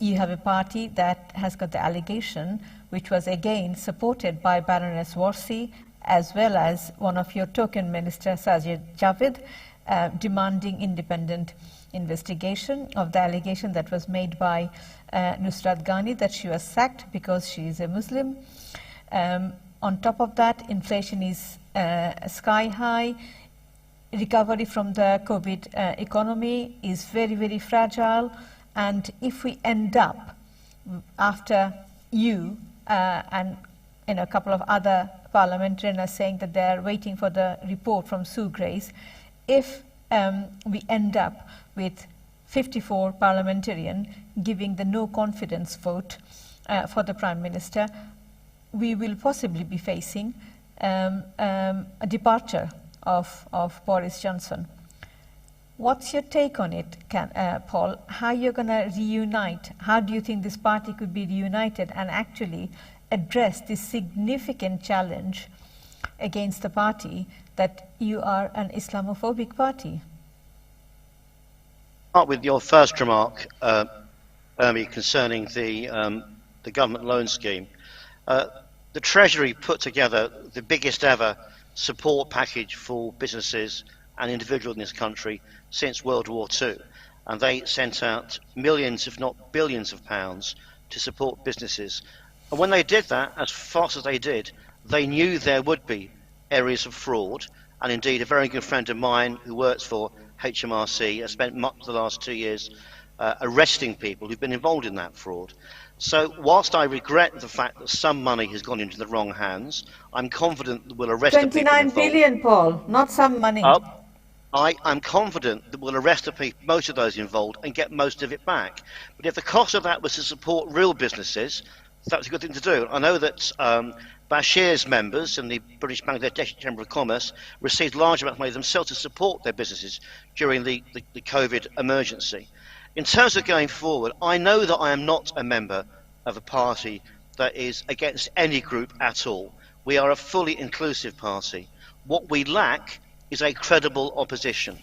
A: You have a party that has got the allegation, which was again supported by Baroness Warsi, as well as one of your token minister, Sajid Javid, demanding independent investigation of the allegation that was made by Nusrat Ghani that she was sacked because she is a Muslim. On top of that, inflation is sky high. Recovery from the COVID economy is very, very fragile. And if we end up after you and a couple of other parliamentarians are saying that they are waiting for the report from Sue Grace, if we end up with 54 parliamentarians giving the no confidence vote for the Prime Minister, we will possibly be facing a departure of Boris Johnson. What's your take on it, Paul? How you're going to reunite? How do you think this party could be reunited and actually address this significant challenge against the party that you are an Islamophobic party?
C: Start with your first remark, Urmee, concerning the government loan scheme. The Treasury put together the biggest ever support package for businesses and individuals in this country since World War II, and they sent out millions, if not billions of pounds to support businesses. And when they did that, as fast as they did, they knew there would be areas of fraud, and indeed a very good friend of mine who works for HMRC has spent much of the last 2 years arresting people who've been involved in that fraud. So whilst I regret the fact that some money has gone into the wrong hands, I'm confident that we'll arrest the people involved.
A: 29 billion, Paul, not some money.
C: I'm confident that we'll arrest most of those involved and get most of it back. But if the cost of that was to support real businesses, that's a good thing to do. I know that Bashir's members and the British Bangladesh Chamber of Commerce received large amounts of money themselves to support their businesses during the COVID emergency. In terms of going forward, I know that I am not a member of a party that is against any group at all. We are a fully inclusive party. What we lack is a credible opposition.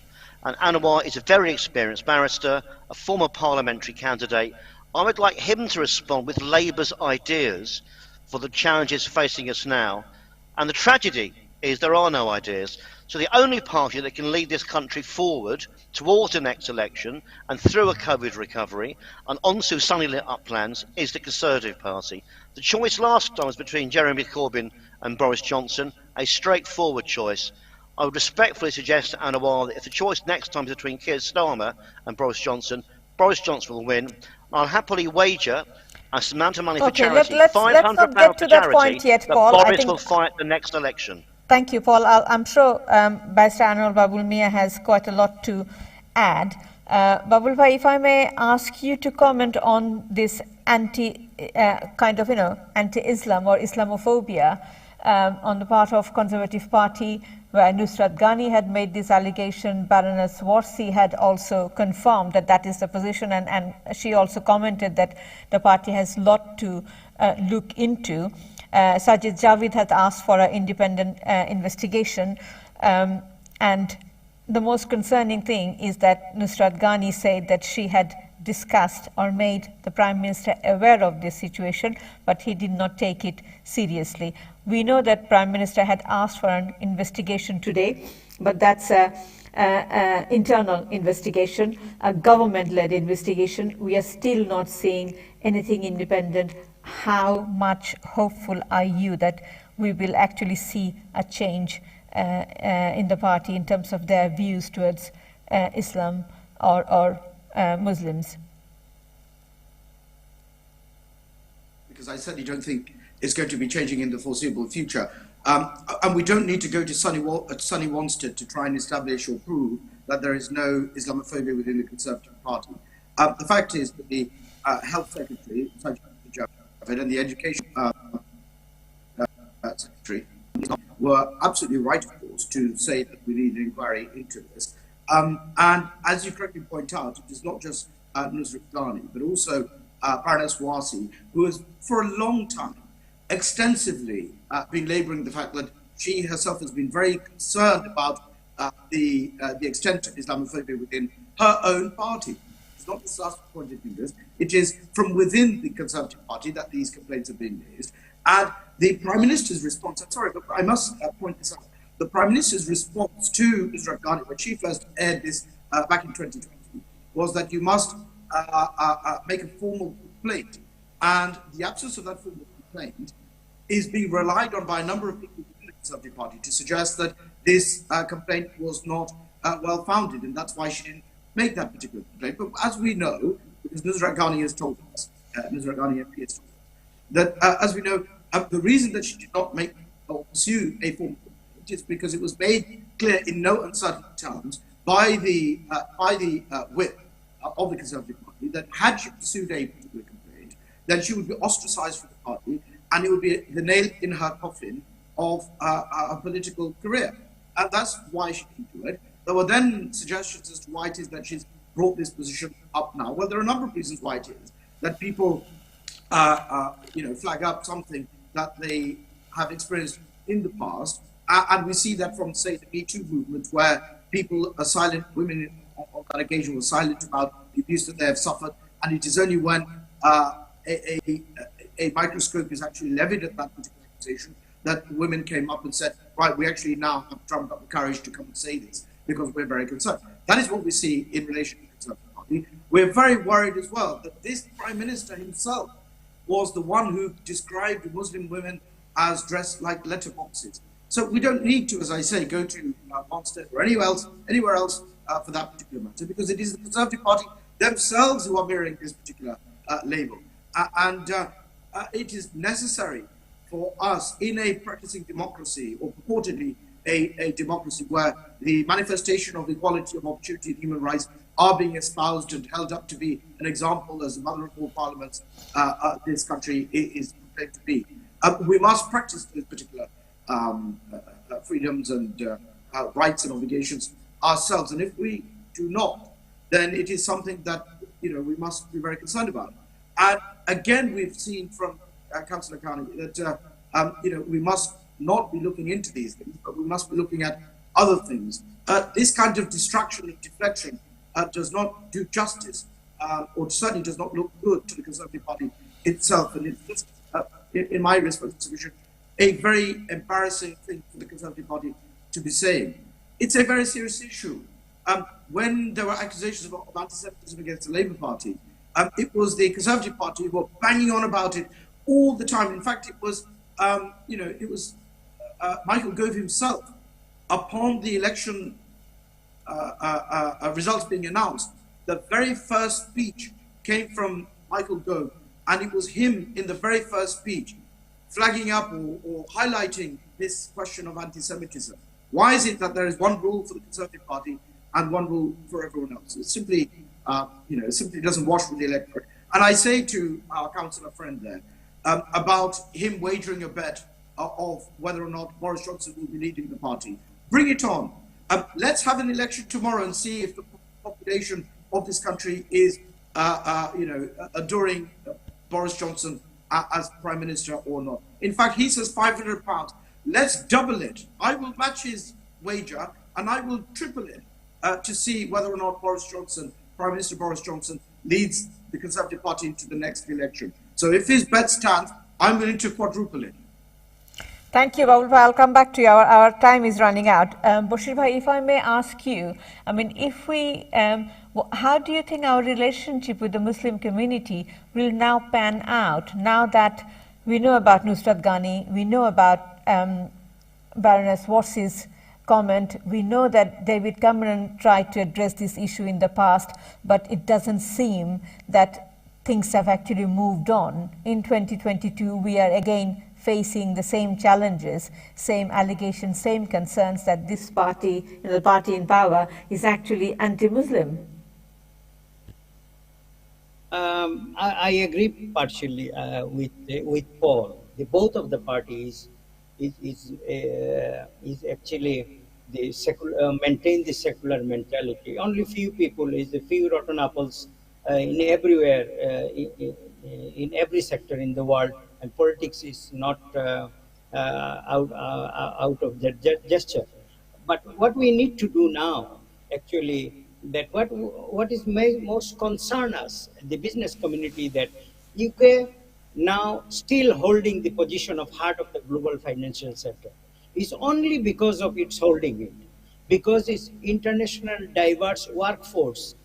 C: And Anawar is a very experienced barrister, a former parliamentary candidate. I would like him to respond with Labour's ideas for the challenges facing us now. And the tragedy is there are no ideas. So the only party that can lead this country forward towards the next election and through a COVID recovery and onto sunny lit up plans is the Conservative Party. The choice last time was between Jeremy Corbyn and Boris Johnson, a straightforward choice. I would respectfully suggest to Anawar that if the choice next time is between Keir Starmer and Boris Johnson will win. I'll happily wager a amount of money for charity,
A: let's not get to that point yet, Paul.
C: Boris will fight the next election.
A: Thank you, Paul. I'm sure Barrister Anawar Babul Miah has quite a lot to add. Babul Bhai, if I may ask you to comment on this anti-Islam or Islamophobia on the part of Conservative Party, where Nusrat Ghani had made this allegation. Baroness Warsi had also confirmed that that is the position, and she also commented that the party has a lot to look into. Sajid Javid had asked for an independent investigation, and the most concerning thing is that Nusrat Ghani said that she had discussed or made the Prime Minister aware of this situation, but he did not take it seriously. We know that Prime Minister had asked for an investigation today, but that's an internal investigation, a government-led investigation. We are still not seeing anything independent. How much hopeful are you that we will actually see a change in the party in terms of their views towards Islam or Muslims?
B: because I certainly don't think it's going to be changing in the foreseeable future. And we don't need to go to Sunny Wanstead to try and establish or prove that there is no Islamophobia within the Conservative Party. The fact is that the Health Secretary, and the Education Secretary were absolutely right, of course, to say that we need an inquiry into this. And as you correctly point out, it is not just Nusrat Ghani, but also Baroness Wasi, who has for a long time extensively been labouring the fact that she herself has been very concerned about the extent of Islamophobia within her own party. It's not just us pointing fingers. It is from within the Conservative Party that these complaints have been raised. And the Prime Minister's response, I'm sorry, but I must point this out. The Prime Minister's response to Nusrat Ghani, when she first aired this back in 2020, was that you must make a formal complaint. And the absence of that formal complaint is being relied on by a number of people within the Conservative Party to suggest that this complaint was not well-founded, and that's why she didn't make that particular complaint. But as we know, because Nusrat Ghani has told us, Nusrat Ghani MP has told us, that as we know, the reason that she did not make or pursue a formal complaint is because it was made clear in no uncertain terms by the whip of the Conservative Party that had she pursued a particular complaint, then she would be ostracised from the party, and it would be the nail in her coffin of a political career. And that's why she didn't do it. There were then suggestions as to why it is that she's brought this position up now. Well, there are a number of reasons why it is that people, flag up something that they have experienced in the past. And we see that from, say, the Me Too movement, where people are silent, women on that occasion were silent about the abuse that they have suffered. And it is only when a microscope is actually levied at that particular accusation that women came up and said, right, we actually now have trumped up the courage to come and say this because we're very concerned. That is what we see in relation to the Conservative Party. We're very worried as well that this Prime Minister himself was the one who described Muslim women as dressed like letterboxes. So we don't need to, as I say, go to Wanstead or anywhere else for that particular matter, because it is the Conservative Party themselves who are mirroring this particular label. It is necessary for us in a practicing democracy, or purportedly a democracy where the manifestation of equality of opportunity and human rights are being espoused and held up to be an example as the mother of all parliaments this country is proclaimed to be. We must practice those particular freedoms and rights and obligations ourselves. And if we do not, then it is something that we must be very concerned about. And again, we've seen from Councillor Carnegie that we must not be looking into these things, but we must be looking at other things. This kind of distraction and deflection does not do justice, or certainly does not look good to the Conservative Party itself. And it's just, in my responsibility, a very embarrassing thing for the Conservative Party to be saying. It's a very serious issue. When there were accusations of anti-Semitism against the Labour Party, it was the Conservative Party who were banging on about it all the time. In fact, it was, Michael Gove himself, upon the election results being announced, the very first speech came from Michael Gove, and it was him in the very first speech flagging up or highlighting this question of anti-Semitism. Why is it that there is one rule for the Conservative Party and one rule for everyone else? It simply, it simply doesn't wash with the electorate. And I say to our councillor friend there about him wagering a bet of whether or not Boris Johnson will be leading the party. Bring it on. Let's have an election tomorrow and see if the population of this country is, adoring Boris Johnson as Prime Minister or not. In fact, he says £500. Let's double it. I will match his wager and I will triple it to see whether or not Prime Minister Boris Johnson leads the Conservative Party into the next election. So if his bet stands, I'm willing to quadruple it.
A: Thank you, Babul. I'll come back to you. Our time is running out. Bashir Bhai, if I may ask you, if we, how do you think our relationship with the Muslim community will now pan out, now that we know about Nusrat Ghani, we know about Baroness Wasi's comment, we know that David Cameron tried to address this issue in the past, but it doesn't seem that things have actually moved on. In 2022, we are again facing the same challenges, same allegations, same concerns that this party, the party in power, is actually anti-Muslim.
D: I agree partially with Paul. Both of the parties is actually the maintain the secular mentality. Only few people is a few rotten apples in everywhere in every sector in the world, and politics is not out of that gesture. But what we need to do now, actually, that what is most concern us, the business community, that UK now still holding the position of heart of the global financial sector is only because of its holding it, because its international diverse workforce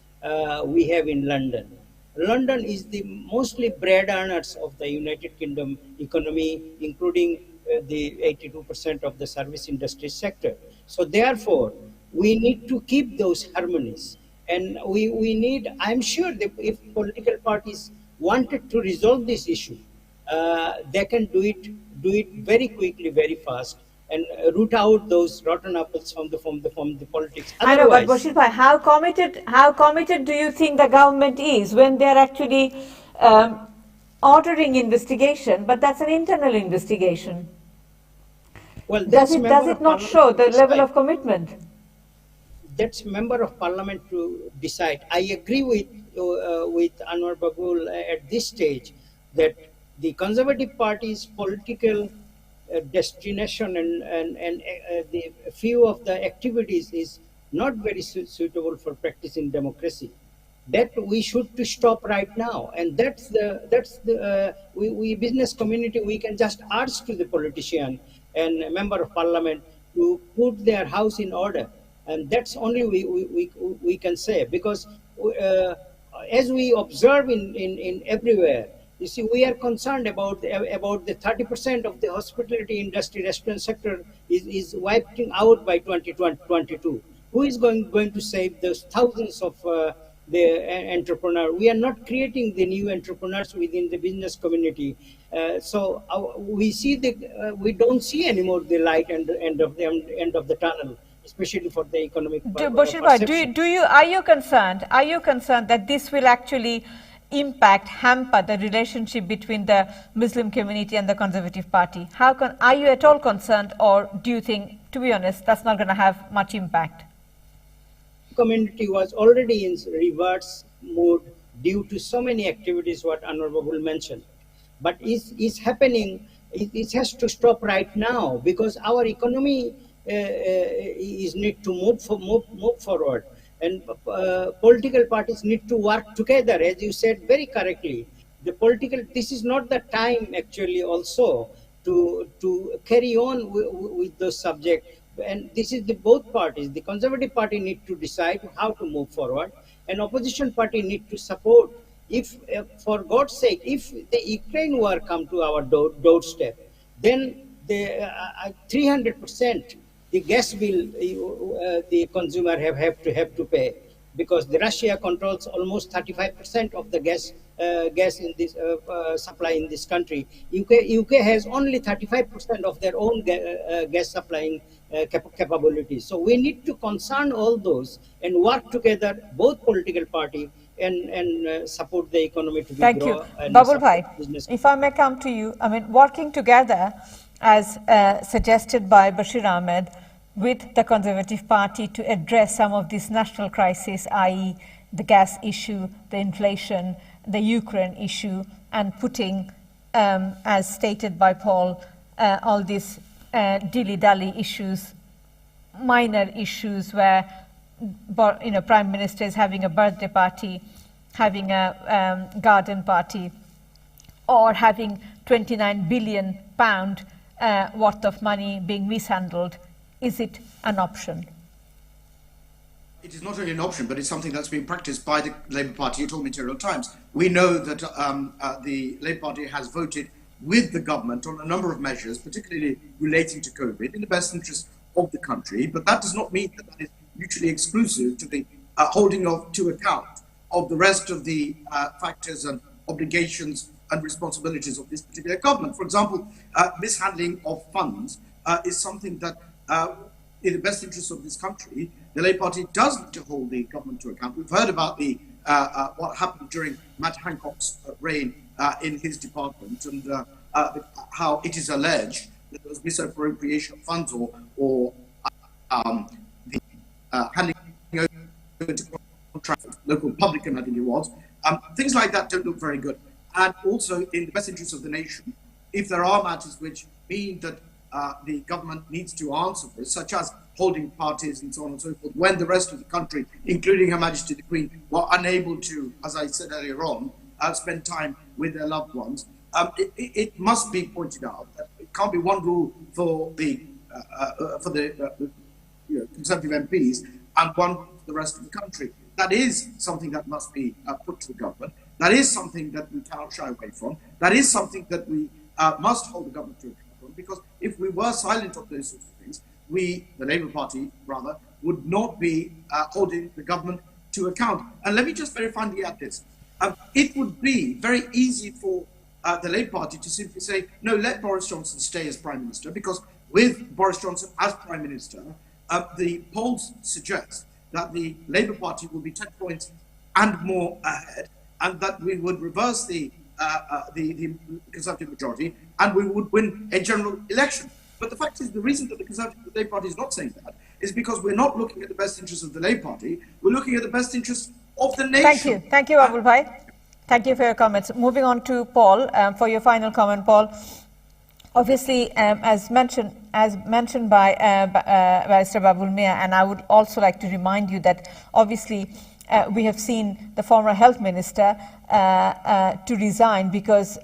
D: we have in London. London is the mostly bread earners of the United Kingdom economy, including the 82% of the service industry sector. So therefore, we need to keep those harmonies. And we need, I'm sure that if political parties wanted to resolve this issue, they can do it very quickly, very fast, and root out those rotten apples from the politics.
A: I know, but Bashir Bhai, how committed do you think the government is when they are actually ordering investigation? But that's an internal investigation.
D: Well,
A: does it not show the level of commitment?
D: That's member of parliament to decide. I agree with Anwar Babul at this stage that the Conservative Party's political destination and the few of the activities is not very suitable for practicing democracy. That we should to stop right now, and that's the we business community, we can just urge to the politician and member of parliament to put their house in order, and that's only we can say, because as we observe in everywhere, you see, we are concerned about the 30% of the hospitality industry, restaurant sector is wiping out by 2022. Who is going to save those thousands of the entrepreneurs? We are not creating the new entrepreneurs within the business community. So we see we don't see anymore the light and the end of the tunnel, especially for the economic.
A: Bashir Bhai, are you concerned that this will actually hamper the relationship between the Muslim community and the Conservative Party? Are you at all concerned, or do you think, to be honest, that's not going to have much impact?
D: Community was already in reverse mode due to so many activities what Anwar Babul mentioned, but is happening. It has to stop right now, because our economy is need to move forward, and political parties need to work together, as you said very correctly. This is not the time actually also to carry on with the subject. And this is both parties. The Conservative Party need to decide how to move forward, and opposition party need to support. If, for God's sake, if the Ukraine war come to our doorstep, then the 300% the gas bill the consumer have to pay, because the Russia controls almost 35% of the gas in this supply in this country. UK has only 35% of their own gas supplying capabilities. So we need to concern all those and work together, both political party, and support the economy to
A: Thank
D: grow.
A: You. Babul Bhai, if I may come to you, I mean, working together as suggested by Bashir Ahmed with the Conservative Party to address some of these national crises, i.e. the gas issue, the inflation, the Ukraine issue, and putting, as stated by Paul, all these dilly-dally issues, minor issues where Prime Minister is having a birthday party, having a garden party, or having £29 billion worth of money being mishandled. Is it an option?
B: It is not only an option, but it's something that's been practiced by the Labour Party at all material times. We know that the Labour Party has voted with the government on a number of measures, particularly relating to COVID, in the best interest of the country, but that does not mean that is mutually exclusive to the holding to account of the rest of the factors and obligations and responsibilities of this particular government. For example, mishandling of funds is something that, in the best interest of this country, the Labour Party does need to hold the government to account. We've heard about the what happened during Matt Hancock's reign in his department, and how it is alleged that there was misappropriation of funds or the handing over to local publican, I think it was. Things like that don't look very good. And also, in the best interest of the nation, if there are matters which mean that the government needs to answer for, such as holding parties and so on and so forth, when the rest of the country, including Her Majesty the Queen, were unable to, as I said earlier on, spend time with their loved ones, it must be pointed out that it can't be one rule for the Conservative MPs and one for the rest of the country. That is something that must be put to the government. That is something that we cannot shy away from. That is something that we must hold the government to account on, because if we were silent on those sorts of things, we, the Labour Party rather, would not be holding the government to account. And let me just very finally add this. It would be very easy for the Labour Party to simply say, no, let Boris Johnson stay as Prime Minister, because with Boris Johnson as Prime Minister, the polls suggest that the Labour Party will be 10 points and more ahead, and that we would reverse the Conservative majority and we would win a general election. But the fact is, the reason that the Labour Party is not saying that is because we're not looking at the best interests of the Labour Party, we're looking at the best interests of the nation.
A: Thank you, Babul Bhai. Thank you for your comments. Moving on to Paul, for your final comment, Paul. Obviously, as mentioned by Barrister Babul Miah, and I would also like to remind you that obviously we have seen the former health minister to resign because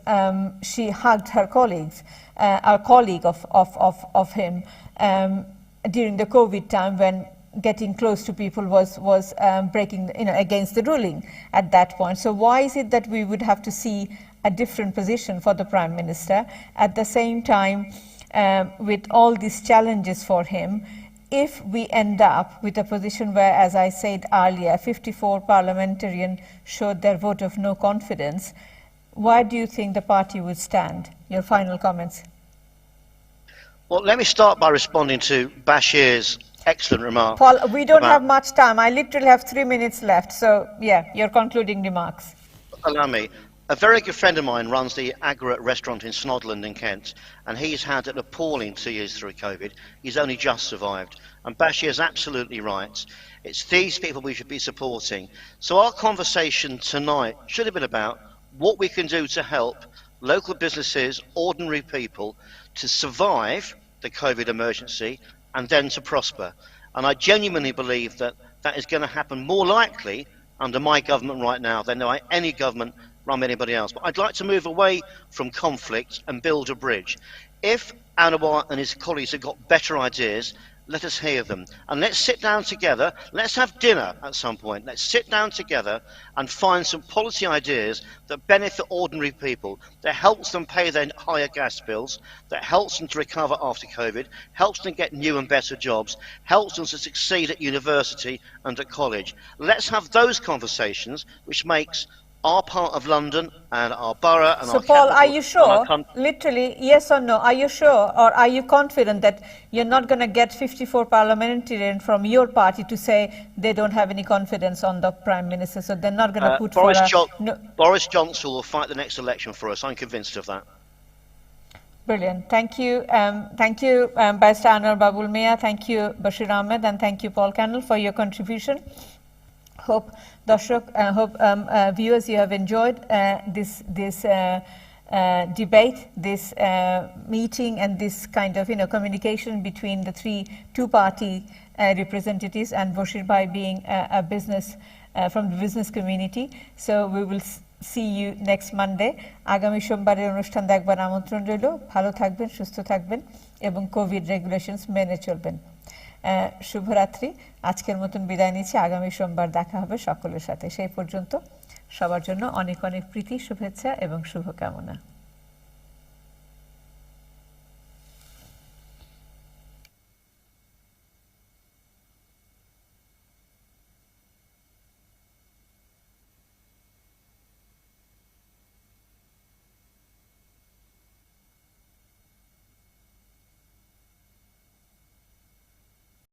A: she hugged her colleagues, a colleague of him during the COVID time, when getting close to people was breaking, against the ruling at that point. So why is it that we would have to see a different position for the Prime Minister at the same time, with all these challenges for him, if we end up with a position where, as I said earlier, 54 parliamentarians showed their vote of no confidence? Why do you think the party would stand? Your final comments.
C: Well, let me start by responding to Bashir's excellent remark.
A: Paul, we don't have much time. I literally have 3 minutes left. So, yeah, your concluding remarks.
C: Allow me. A very good friend of mine runs the Agora restaurant in Snodland in Kent, and he's had an appalling 2 years through COVID. He's only just survived. And Bashir is absolutely right. It's these people we should be supporting. So our conversation tonight should have been about what we can do to help local businesses, ordinary people, to survive the COVID emergency and then to prosper. And I genuinely believe that that is going to happen more likely under my government right now than by any government run by anybody else. But I'd like to move away from conflict and build a bridge. If Anawar and his colleagues have got better ideas, let us hear them. And let's sit down together. Let's have dinner at some point. Let's sit down together and find some policy ideas that benefit ordinary people, that helps them pay their higher gas bills, that helps them to recover after COVID, helps them get new and better jobs, helps them to succeed at university and at college. Let's have those conversations, which makes our part of London and our borough and
A: so
C: our
A: Paul,
C: capital,
A: are you sure, literally, yes or no, are you sure, or are you confident that you're not going to get 54 parliamentarians from your party to say they don't have any confidence on the Prime Minister, so they're not going to put
C: Boris Johnson will fight the next election for us. I'm convinced of that.
A: Brilliant. Thank you. Thank you, Barrister Anawar Babul Miah. Thank you, Bashir Ahmed, and thank you, Paul Canal, for your contribution. Hope viewers, you have enjoyed this debate, this meeting, and this kind of communication between the two party representatives, and Bashir Bhai being a business from the business community. So we will see you next Monday. আগামী সোমবারের অনুষ্ঠান দেখবার আমন্ত্রণ রইল। ভালো থাকবেন, সুস্থ থাকবেন এবং কোভিড রেগুলেশনস মেনে চলবেন। শুভরাত্রি। আজকের মতন বিদায় নিচ্ছি। আগামী সোমবার দেখা হবে সকলের সাথে। সেই পর্যন্ত সবার জন্য অনেক অনেক প্রীতি, শুভেচ্ছা এবং শুভকামনা।